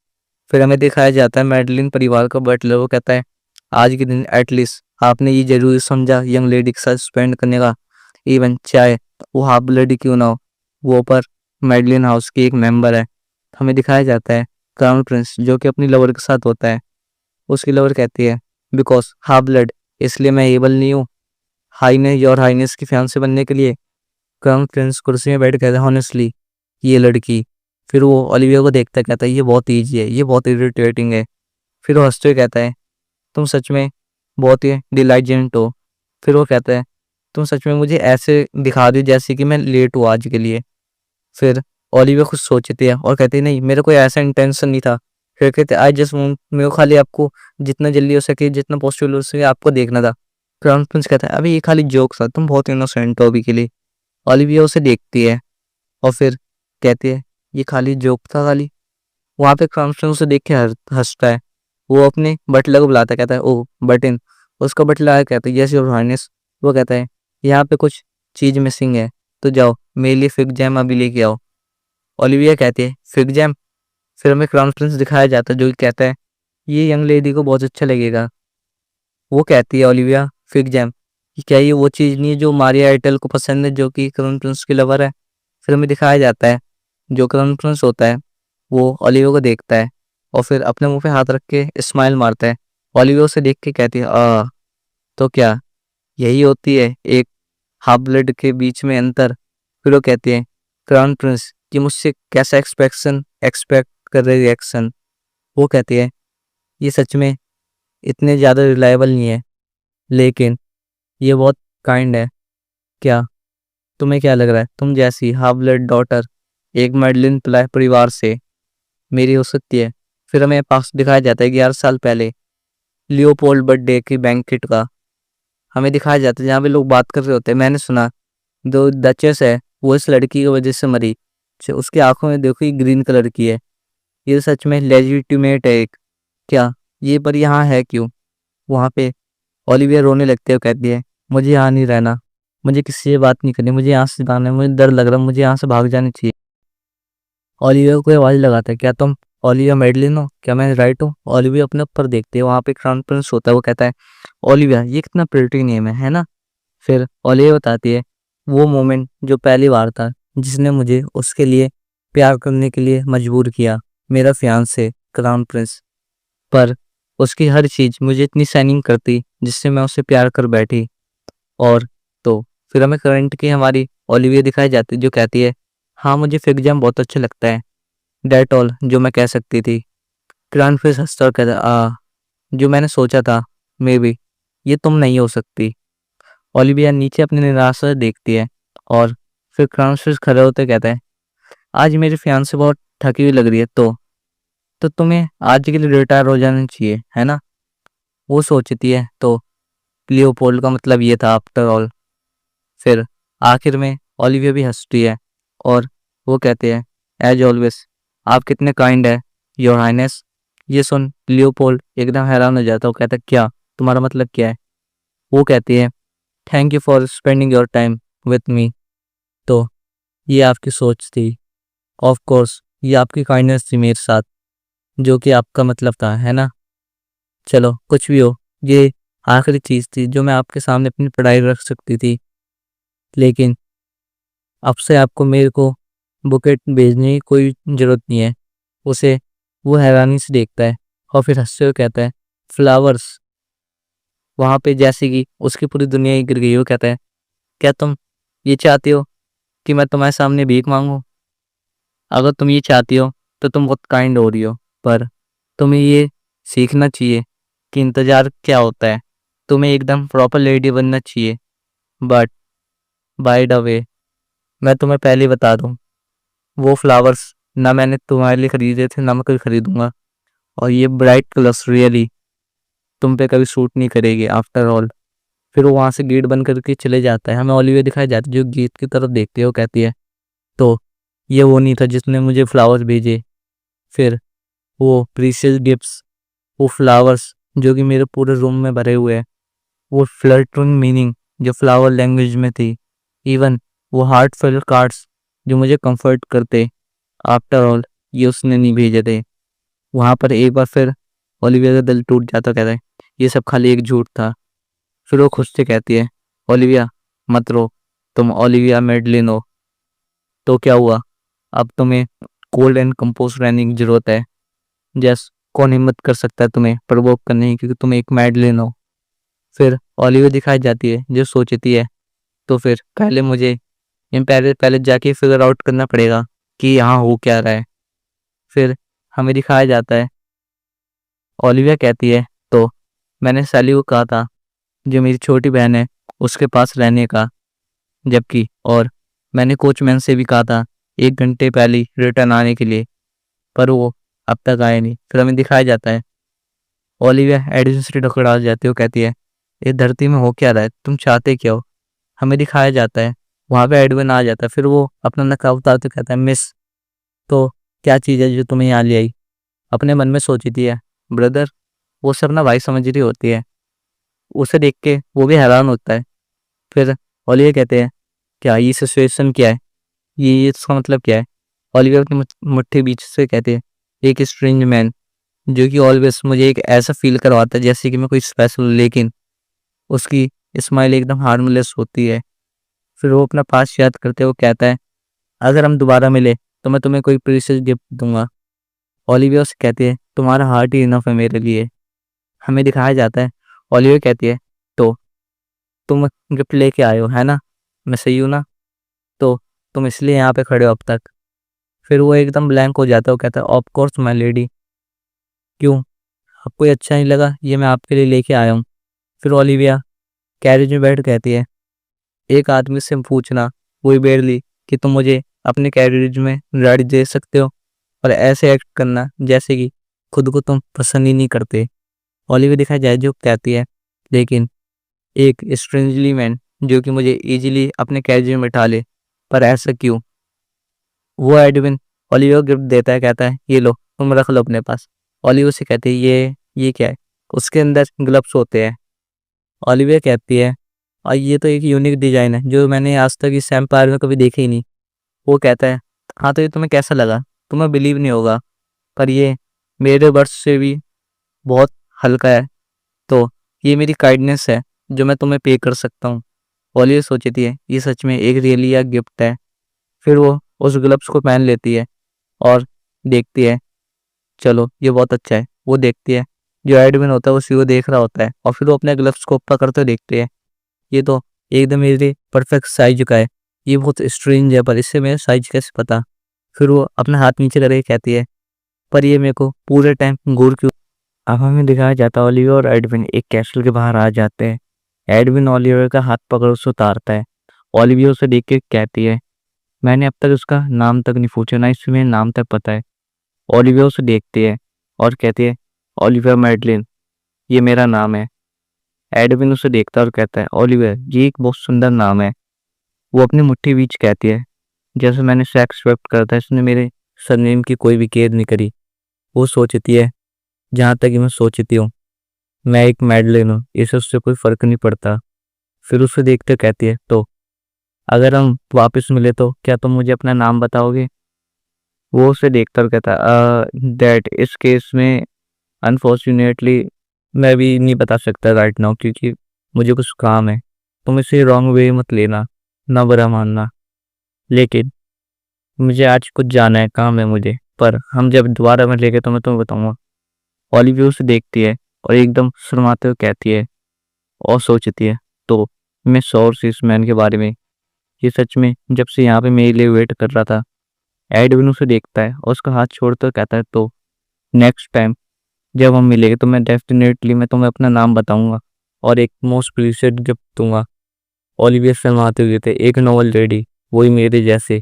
फिर हमें दिखाया जाता है मेडलिन परिवार का बटलर। वो कहता है आज के दिन एटलीस्ट आपने ये जरूरी समझा यंग लेडी के साथ स्पेंड करने का, इवन चाहे वो हाफ ब्लड क्यों ना हो। वो पर मेडलिन हाउस की एक मेंबर है। हमें दिखाया जाता है क्राउन प्रिंस जो कि अपनी लवर के साथ होता है। उसकी लवर कहती है बिकॉज हाफ ब्लड, इसलिए मैं एबल नहीं हूँ हाईनेस योर हाईनेस की फियांसे बनने के लिए। क्राउन प्रिंस कुर्सी में बैठ कहता है हॉनेस्टली ये लड़की। फिर वो ओलिविया को देखता कहता है ये बहुत ईजी है, ये बहुत इरिटेटिंग है। फिर वो हंसते हुए कहता है तुम सच में बहुत ही डिलाइजेंट हो। फिर वो कहता है तुम सच में मुझे ऐसे दिखा रही हो जैसे कि मैं लेट हूँ आज के लिए। फिर ओलिविया कुछ सोचती है और कहती है नहीं मेरा कोई ऐसा इंटेंशन नहीं था। फिर कहते आई जस्ट वांट, मेरे को खाली आपको जितना जल्दी हो सके जितना पॉसिबल हो सके आपको देखना था। क्राउन प्रिंस कहता है अभी ये खाली जोक था, तुम बहुत इनोसेंट हो अभी के लिए। ओलिविया उसे देखती है और फिर कहती है ये खाली जोक था खाली। वहां पे क्राउन प्रिंस उसे देख के हंसता है। वो अपने बटलर को बुलाता है, कहता है ओ बटन। उसका बटलर आया कहता है यस योर हाइनेस। वो कहता है यहाँ पे कुछ चीज मिसिंग है, तो जाओ मेरे लिए फिग जैम अभी लेके आओ। ओलिविया कहती है फिग जैम। फिर हमें क्राउन प्रिंस दिखाया जाता है जो कि कहता है ये यंग लेडी को बहुत अच्छा लगेगा। वो कहती है ओलिविया फिग जैम कि क्या ये वो चीज़ नहीं है जो मारिया एयरटेल को पसंद है, जो कि क्राउन प्रिंस की लवर है। फिर हमें दिखाया जाता है जो क्राउन प्रिंस होता है वो ओलिविया को देखता है और फिर अपने मुंह पे हाथ रख के स्माइल मारता है। ओलिविया उसे देख के कहती है तो क्या यही होती है एक हाफ ब्लड के बीच में अंतर। फिर वो कहती है क्राउन प्रिंस कि मुझसे कैसा एक्सपेक्ट कर रहे रिएक्शन। वो कहती है ये सच में इतने ज़्यादा रिलायबल नहीं है, लेकिन ये बहुत काइंड है। क्या तुम्हें क्या लग रहा है तुम जैसी हाफ ब्लड डॉटर एक मेडलिन परिवार से मेरी हो सकती है? फिर हमें पास दिखाया जाता है 11 साल पहले लियोपोल्ड बर्थडे की बैंकेट का हमें दिखाया जाता है, जहाँ पे लोग बात कर रहे होते हैं। मैंने सुना जो डचेस है वो इस लड़की की वजह से मरी। उसकी आंखों में देखो ये ग्रीन कलर की है, ये सच में लेजिटिमेट है एक। क्या ये पर यहाँ है क्यों? वहाँ पे ओलिविया रोने लगती है और कहती है मुझे यहाँ नहीं रहना, मुझे किसी से बात नहीं करनी, मुझे यहाँ से जाना है, मुझे डर लग रहा है, मुझे यहाँ से भाग जानी चाहिए। ओलिविया को आवाज लगाता है क्या तुम ओलिविया मेडलिन हो? क्या मैं राइट हूँ? ओलिविया अपने ऊपर देखते है, वहाँ पे क्राउन प्रिंस होता है। वो कहता है ओलिविया ये कितना प्रिटी नेम है ना? फिर ओलिविया बताती है वो मोमेंट जो पहली बार था जिसने मुझे उसके लिए प्यार करने के लिए मजबूर किया, मेरा फियांसे क्राउन प्रिंस। पर उसकी हर चीज मुझे इतनी साइनिंग करती जिससे मैं उससे प्यार कर बैठी। और तो फिर हमें करंट की हमारी ओलिविया दिखाई जाती है जो कहती है हाँ मुझे फिग जैम बहुत अच्छा लगता है, डेट ऑल जो मैं कह सकती थी। क्राउन प्रिंस हंसता और कहता है जो मैंने सोचा था मे बी ये तुम नहीं हो सकती। ओलिविया नीचे अपनी निराशा से देखती है और फिर क्राउन प्रिंस खड़े होते कहता है आज मेरी फियांसे बहुत थकी हुई लग रही है, तो तुम्हें आज के लिए रिटायर हो जाना चाहिए है ना? वो सोचती है तो लियोपोल्ड का मतलब ये था आफ्टर ऑल। फिर आखिर में ओलिविया भी हंसती है और वो कहते हैं एज ऑलवेज आप कितने काइंड है योर हाइनेस। ये सुन लियोपोल्ड एकदम हैरान हो जाता है। वो कहता है क्या तुम्हारा मतलब क्या है? वो कहती है thank you for spending your time with me. तो ये आपकी सोच थी, ऑफ कोर्स ये आपकी काइंडनेस थी मेरे साथ, जो कि आपका मतलब था है ना? चलो कुछ भी हो, ये आखिरी चीज़ थी जो मैं आपके सामने अपनी पढ़ाई रख सकती थी, लेकिन अब से आपको मेरे को बुकेट भेजने की कोई ज़रूरत नहीं है। उसे वो हैरानी से देखता है और फिर हंसते हुए कहता है फ्लावर्स। वहाँ पे जैसे कि उसकी पूरी दुनिया ही गिर गई। वो कहता है क्या तुम ये चाहती हो कि मैं तुम्हारे सामने भीख मांगूं? अगर तुम ये चाहती हो तो तुम बहुत काइंड हो रही हो, पर तुम्हें ये सीखना चाहिए कि इंतज़ार क्या होता है। तुम्हें एकदम प्रॉपर लेडी बनना चाहिए। बट बाय द वे मैं तुम्हें पहले ही बता दूं वो फ्लावर्स ना मैंने तुम्हारे लिए खरीदे थे ना मैं कभी खरीदूंगा, और ये ब्राइट कलर्स रियली तुम पे कभी सूट नहीं करेगी आफ्टर ऑल। फिर वो वहाँ से गेट बंद करके चले जाता है। हमें ओलिविया दिखाई जाती है जो गेट की तरफ देखती है। वो कहती है तो ये वो नहीं था जिसने मुझे फ्लावर्स भेजे? फिर वो प्रीशियस गिफ्ट्स, वो फ्लावर्स जो कि मेरे पूरे रूम में भरे हुए हैं, वो फ्लर्टिंग मीनिंग जो फ्लावर लैंग्वेज में थी, इवन वो हार्टफेल कार्ड्स जो मुझे कंफर्ट करते, आफ्टर ऑल ये उसने नहीं भेजे थे। वहाँ पर एक बार फिर ओलिविया का दिल टूट जाता, कहता है ये सब खाली एक झूठ था। फिर वो खुद से कहती है ओलिविया मत रो, तुम ओलिविया मेडलिन हो। तो क्या हुआ, अब तुम्हें कोल्ड एंड कंपोज रहने की जरूरत है। जैस कौन हिम्मत कर सकता है तुम्हें प्रवोक करने की, क्योंकि तुम एक मेडलिन हो। फिर ओलिविया दिखाई जाती है जो सोचती है तो फिर पहले मुझे पहले जाके फिगर आउट करना पड़ेगा कि यहाँ हो क्या रहा है। फिर हमें दिखाया जाता है ओलिविया कहती है तो मैंने सैली को कहा था जो मेरी छोटी बहन है उसके पास रहने का, जबकि और मैंने कोचमैन से भी कहा था 1 घंटे पहले रिटर्न आने के लिए, पर वो अब तक आए नहीं। फिर हमें दिखाया जाता है ओलिविया एडिसन से टकरा जाती है। वो कहती है इस धरती में हो क्या रहा है, तुम चाहते क्या हो? हमें दिखाया जाता है वहाँ पे एडविन आ जाता है। फिर वो अपना नकाब उतारते कहता है मिस, तो क्या चीज़ है जो तुम्हें यहाँ ले आई? अपने मन में सोचती है ब्रदर वो सब ना भाई समझ रही होती है। उसे देख के वो भी हैरान होता है। फिर ओलिविया कहते हैं क्या ये सिचुएशन क्या है, ये इसका मतलब क्या है? ओलिविया अपनी मुट्ठी बीच से कहते हैं एक स्ट्रेंज मैन जो कि ऑलवेज मुझे एक ऐसा फील करवाता है जैसे कि मैं कोई स्पेशल, लेकिन उसकी स्माइल एकदम हार्मलेस होती है। फिर वो अपना पास्ट याद करते हुए कहता है, अगर हम दोबारा मिले तो मैं तुम्हें कोई प्रीशियस गिफ्ट दूंगा। ओलिविया उससे कहती है, तुम्हारा हार्ट ही इनफ है मेरे लिए। हमें दिखाया जाता है, ओलिविया कहती है, तो तुम गिफ्ट लेके आए हो है ना, मैं सही हूँ ना, तो तुम इसलिए यहाँ पे खड़े हो अब तक। फिर वो एकदम ब्लैंक हो जाता है, वो कहता है, ऑफ कोर्स माय लेडी, क्यों, आपको ये अच्छा नहीं लगा, ये मैं आपके लिए लेके आया हूँ। फिर ओलिविया कैरेज में बैठ कहती है, एक आदमी से पूछना, वही बेरली, कि तुम मुझे अपने कैरेज में राइड दे सकते हो, और ऐसे एक्ट करना जैसे कि खुद को तुम पसंद ही नहीं करते। ओलिविया दिखाई जाए जो कहती है, लेकिन एक स्ट्रेंजली मैन जो कि मुझे इजीली अपने कैरेज में बैठा ले, पर ऐसा क्यों। वो एडविन ओलिविया को गिफ्ट देता है, कहता है, ये लो तुम रख लो अपने पास। ओलिविया से कहती है, ये क्या है। उसके अंदर ग्लव्स होते हैं। ओलिविया कहती है, और ये तो एक यूनिक डिजाइन है जो मैंने आज तक इस एम्पायर में कभी देखी ही नहीं। वो कहता है, हाँ तो ये तुम्हें कैसा लगा, तुम्हें बिलीव नहीं होगा, पर ये मेरे वर्ड्स से भी बहुत हल्का है, तो ये मेरी काइंडनेस है जो मैं तुम्हें पे कर सकता हूँ। ओलिविया सोचती है, ये सच में एक रियली या गिफ्ट है। फिर वो उस ग्लव्स को पहन लेती है और देखती है, चलो ये बहुत अच्छा है। वो देखती है, जो एडमिन होता है उसी को देख रहा होता है, और फिर वो अपने ग्लव्स को पकड़ते हुए देखती है, ये तो एकदम मेरे परफेक्ट साइज का है, ये बहुत स्ट्रेंज है, पर इससे मेरा साइज कैसे पता। फिर वो अपना हाथ नीचे करके कहती है, पर ये मेरे को पूरे टाइम घूर क्यों। अब हमें दिखाया जाता है, ओलिविया और एडविन एक कैसल के बाहर आ जाते हैं। एडविन ओलिविया का हाथ पकड़ उसे उतारता है। ओलिविया उसे देख के कहती है, मैंने अब तक उसका नाम तक नहीं पूछा, ना इसमें नाम तक पता है। ओलिविया उसे देखती है और कहती है, ओलिविया मैडलिन, ये मेरा नाम है। एडविन उसे देखता है और कहता है, ओलिविया ये एक बहुत सुंदर नाम है। वो अपनी मुट्ठी बीच कहती है, जैसे मैंने सेक्स एक्सपेक्ट करता है, इसने मेरे सरनेम की कोई भी केयर नहीं करी। वो सोचती है, जहाँ तक कि मैं सोचती हूँ, मैं एक मैडलिन हूँ, इसे उससे कोई फर्क नहीं पड़ता। फिर उसे देखते कहती है, तो अगर हम वापस मिले तो क्या तुम मुझे अपना नाम बताओगे। वो उसे देखता और कहता है, दैट इस केस में अनफॉर्चुनेटली मैं भी नहीं बता सकता राइट नाउ, क्योंकि मुझे कुछ काम है। तुम इसे रॉन्ग वे मत लेना, ना बुरा मानना, लेकिन मुझे आज कुछ जाना है, काम है मुझे, पर हम जब दोबारा मिलेंगे तो मैं तुम्हें बताऊंगा। ओलिविया उसे देखती है और एकदम शर्माते हुए कहती है और सोचती है, तो मैं श्योर इस मैन के बारे में, ये सच में जब से यहाँ पे मेरे लिए वेट कर रहा था। एडविन उसे देखता है और उसका हाथ छोड़ते हुए कहता है, तो नेक्स्ट टाइम जब हम मिलेंगे तो मैं डेफिनेटली मैं तुम्हें अपना नाम बताऊंगा और एक मोस्ट प्रीशियस गिफ्ट दूंगा। ओलिविया शर्माते हुए कहते, एक नॉवल रेडी, वही मेरे जैसे,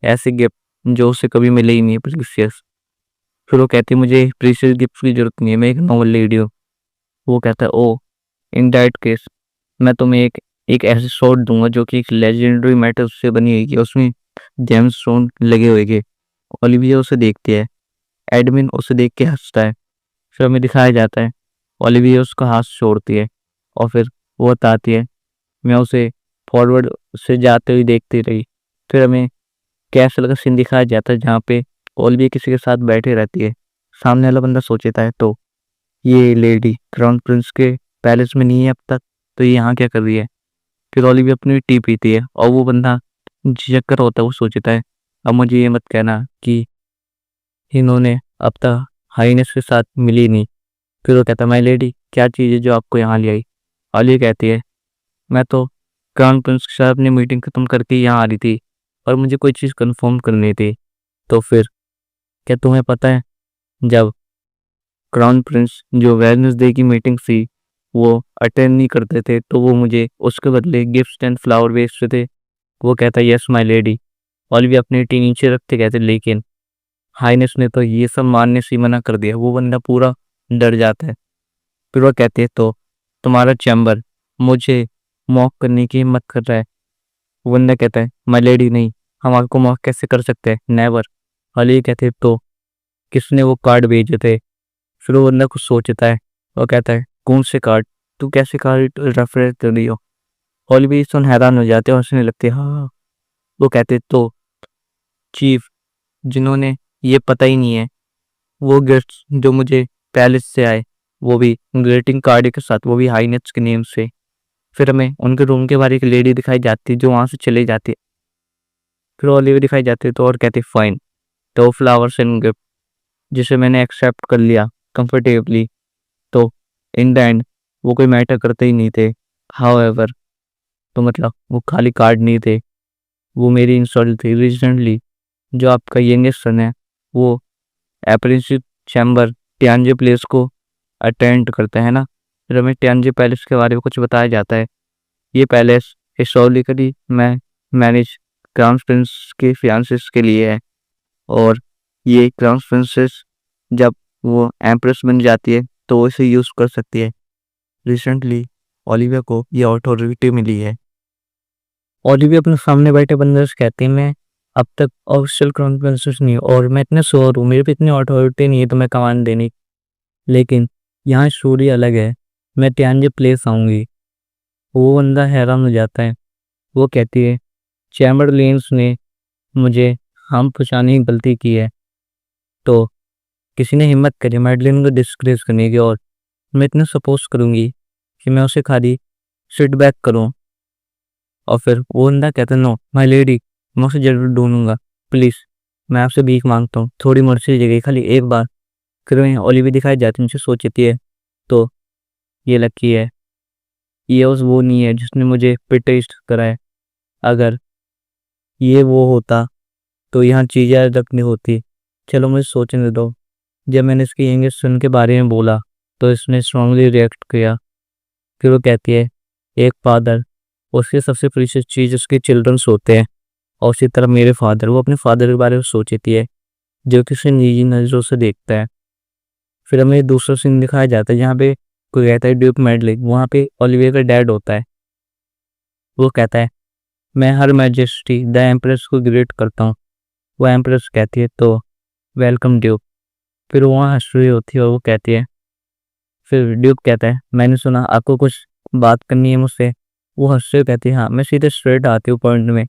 ऐसे गिफ्ट जो उसे कभी मिले ही नहीं प्रीशियस। फिर वो कहती, मुझे प्रीशियस गिफ्ट की जरूरत नहीं है, मैं एक नॉवल लेडी हूँ। वो कहता है, ओ इन दैट केस मैं तुम्हें एक ऐसे शॉट दूंगा जो कि एक लेजेंडरी मेटल से बनी हुई है, उसमें जेम्स स्टोन लगे हुए हैं। ओलिविया उसे देखती है। एडमिन उसे देख के हंसता है। फिर हमें दिखाया जाता है, ओलिविया उसका हाथ छोड़ती है और फिर वो बताती है, मैं उसे फॉरवर्ड से जाते हुए देखती रही। फिर हमें कैसल का सीन दिखाया जाता है जहाँ पे ओलिविया किसी के साथ बैठे रहती है। सामने वाला बंदा सोचता है, तो ये लेडी क्राउन प्रिंस के पैलेस में नहीं है अब तक, तो ये यहाँ क्या कर रही है। फिर ओलिविया अपनी टी पीती है और वो बंदा चक्कर होता है, वो सोचता है, अब मुझे ये मत कहना कि इन्होंने अब तक हाइनेस के साथ मिली नहीं। फिर वो कहता है, माय लेडी क्या चीज़ है जो आपको यहाँ ले आई। ओलिविया कहती है, मैं तो क्राउन प्रिंस के साथ अपनी मीटिंग खत्म करके यहाँ आ रही थी और मुझे कोई चीज़ कंफर्म करनी थी। तो फिर क्या तुम्हें पता है, जब क्राउन प्रिंस जो वेडनेसडे की मीटिंग थी वो अटेंड नहीं करते थे तो वो मुझे उसके बदले गिफ्ट्स एंड फ्लावर भेजते थे। वो कहता है, यस माय लेडी। ओलिविया अपनी टी नीचे रखते कहते, लेकिन हाइनेस ने तो ये सब मानने से ही मना कर दिया। वो बंदा पूरा डर जाता है। फिर वो कहते हैं, तो तुम्हारा चैम्बर मुझे मॉक करने की हिम्मत कर रहा है। वो बंदा कहता है, माय लेडी नहीं, हम आपको मॉक कैसे कर सकते हैं, नेवर। ओलिविया कहते हैं, तो किसने वो कार्ड भेजे थे। फिर वो बंदा कुछ सोचता है और कहता है, कौन से कार्ड, तू कैसे कार्ड रेफर कर रही हो। ओलिविया सुन हैरान हो जाते हैं और हंसने लगते हैं, हाँ। वो कहते, तो चीफ, जिन्होंने ये पता ही नहीं है, वो गिफ्ट्स जो मुझे पैलेस से आए, वो भी ग्रीटिंग कार्ड के साथ, वो भी हाईनेस के नेम से। फिर हमें उनके रूम के बाहर एक लेडी दिखाई जाती है जो वहाँ से चली जाती है। फिर ओलिविया दिखाई जाती है तो और कहती है फाइन, तो फ्लावर्स एंड गिफ्ट, जिसे मैंने एक्सेप्ट कर लिया कंफर्टेबली। तो इन द एंड वो कोई मैटर करते ही नहीं थे। हाउएवर, तो मतलब वो खाली कार्ड नहीं थे, वो मेरी इंसल्ट थी। रिसेंटली जो आपका यंगेस्ट सन है वो अप्रेंटिसशिप चैम्बर टियानजे प्लेस को अटेंड करते हैं ना। फिर हमें टियानजे पैलेस के बारे में कुछ बताया जाता है। ये पैलेस हिस्टोरिकली मैं मैनेज क्राउन प्रिंस के फियांसेस के लिए है, और ये क्राउन प्रिंसेस जब वो एम्प्रेस बन जाती है तो वो इसे यूज़ कर सकती है। रिसेंटली ओलिविया को ये अथॉरिटी मिली है। ओलिविया अपने सामने बैठे बंदर से कहती है मैं अब तक ऑफिशियल क्राउन प्रिंसेस नहीं हूँ और मैं इतने श्योर हूँ, मेरे पे इतनी अथॉरिटी नहीं है तो मैं कमांड देने की। लेकिन यहाँ स्टोरी अलग है, मैं टियानजे प्लेस आऊँगी। वो बंदा हैरान हो जाता है। वो कहती है चैम्बरलेन्स ने मुझे हम पहुँचाने की गलती की है, तो किसी ने हिम्मत करी मैडलिन को डिस्ग्रेस करने की, और मैं इतना सपोज करूँगी कि मैं उसे खाली सिट बैक करूँ। और फिर वो बंदा कहता है नो माय लेडी, मैं उसे जरूर ढूंढूंगा, प्लीज़ मैं आपसे भीख मांगता हूँ, थोड़ी मर्जी जगह खाली एक बार। फिर वहीं ओलिविया दिखाई जाती है, मुझे सोचती है तो ये लकी है, ये उस वो नहीं है जिसने मुझे पिटेस्ट करा है। अगर ये वो होता तो यहाँ चीज़ें अलग नहीं होती। चलो मुझे सोचने दो। जब मैंने इसके यंगेस्ट सन के बारे में बोला तो इसने स्ट्रांगली रिएक्ट किया। फिर वो कहती है एक फादर, उसकी सबसे प्रीशियस चीज़ उसके चिल्ड्रंस होते हैं, और उसी तरह मेरे फादर, वो अपने फादर के बारे में सोचती है जो किसी निजी नज़रों से देखता है। फिर हमें दूसरा सीन दिखाया जाता है जहाँ पे कोई कहता है ड्यूक मेडलिक, वहाँ पे ओलिविया का डैड होता है। वो कहता है मैं हर मैजेस्टी द एम्प्रेस को ग्रेट करता हूँ। वो एम्प्रेस कहती है तो वेलकम ड्यूक। फिर वो वहाँ हंस रही होती है और वो कहती है, फिर ड्यूक कहता है मैंने सुना आपको कुछ बात करनी है मुझसे। वो हंसते हुए कहती है हाँ, मैं सीधे स्ट्रेट आती हूँ पॉइंट में।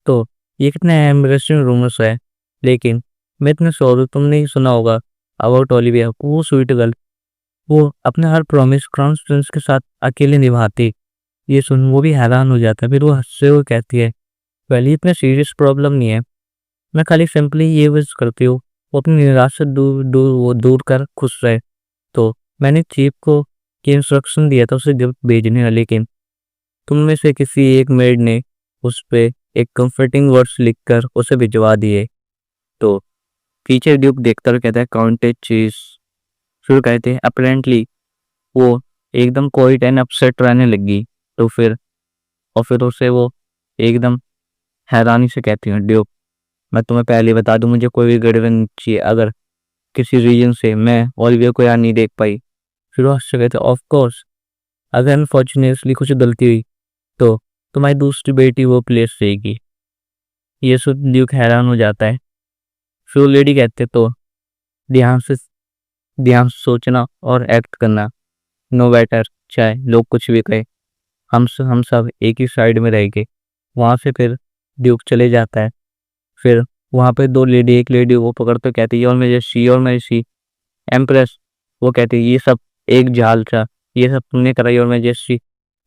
तो ये कितना एम्बरेसिंग रूमर्स है, लेकिन मैं इतना श्योर हूँ तुमने ही सुना होगा अबाउट ओलिविया, वो स्वीट गर्ल, वो अपने हर प्रॉमिस क्राउन प्रिंस के साथ अकेले निभाती। ये सुन वो भी हैरान हो जाता है। फिर वो हंसते हुए कहती है वेल ये इतना सीरियस प्रॉब्लम नहीं है, मैं खाली सिंपली ये विश करती हूँ वो अपनी निराश से दूर कर खुश रहे। तो मैंने चीफ को ये इंस्ट्रक्शन दिया था उसे गिफ्ट भेजने का, लेकिन तुम में से किसी एक मेड ने उस पे एक कंफर्टिंग वर्ड्स लिखकर उसे भिजवा दिए। तो पीछे ड्यूक देखता हुआ कहता है काउंटेड चीज। फिर कहते हैं अपेरेंटली वो एकदम क्वाइट एंड अपसेट रहने लगी। तो फिर उसे वो एकदम हैरानी से कहती हूँ ड्यूक मैं तुम्हें पहले ही बता दूं मुझे कोई भी गड़बड़ नहीं चाहिए, अगर किसी रीजन से मैं ओलिविया को यहाँ नहीं देख पाई। फिर वो हंसते कहते ऑफ कोर्स अगर अनफॉर्चुनेटली कुछ गलती हुई तो तुम्हारी दूसरी बेटी वो प्लेस रहेगी। ये सुन ड्यूक हैरान हो जाता है। फिर वो लेडी कहते तो ध्यान से सोचना और एक्ट करना, नो मैटर चाहे लोग कुछ भी कहे, हम सब एक ही साइड में रहेंगे। वहाँ से फिर ड्यूक चले जाता है। फिर वहाँ पे दो लेडी, एक लेडी वो पकड़ते कहती है और मैं सी एम्प्रेस। वो कहती है ये सब एक जाल था, ये सब तुमने कराई और मैं जैसी।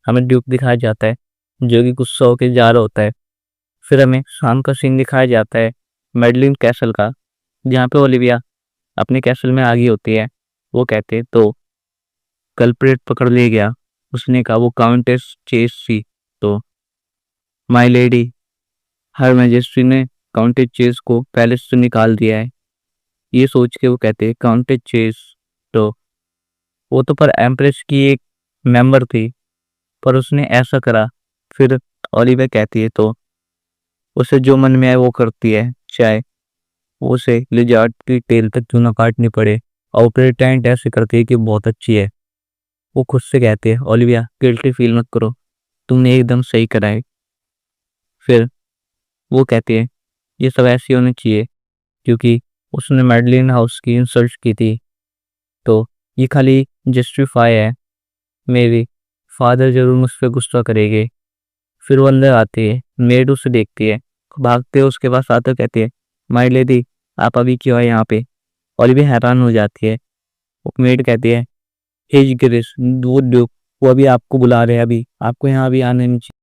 हमें ड्यूक दिखाया जाता है जो कि गुस्सा होकर जा रहा होता है। फिर हमें शाम का सीन दिखाया जाता है मेडलिन कैसल का, जहाँ पे ओलिविया अपने कैसल में आ गई होती है। वो कहते तो कल्प्रेट पकड़ ले गया, उसने कहा वो काउंटेस चेस थी। तो माय लेडी, हर मैजेस्टी ने काउंटेस चेस को पैलेस से निकाल दिया है। ये सोच के वो कहते काउंटेस चेस, तो वो तो पर एम्प्रेस की एक मेंबर थी, पर उसने ऐसा करा। फिर ओलिविया कहती है तो उसे जो मन में आए वो करती है, चाहे उसे लिजार्ड की टेल तक क्यों ना काटनी पड़े, और प्रेटेंट ऐसे करती है कि बहुत अच्छी है। वो खुद से कहते हैं ओलिविया गिल्टी फील मत करो, तुमने एकदम सही करा है। फिर वो कहते हैं ये सब ऐसे होने चाहिए क्योंकि उसने मेडलिन हाउस की इंसल्ट की थी, तो ये खाली जस्टिफाई है, मेरे फादर जरूर मुझ पर गुस्सा करेंगे। फिर वो अंदर आती है, मेड उसे देखती है, भागते हुए उसके पास आते कहती है माय लेडी आप अभी क्यों है यहाँ पे। ओलिविया हैरान हो जाती है। वो मेड कहती है हिज ग्रेस वो ड्यूक वो अभी आपको बुला रहे हैं, अभी आपको यहाँ अभी आने नहीं चाहिए।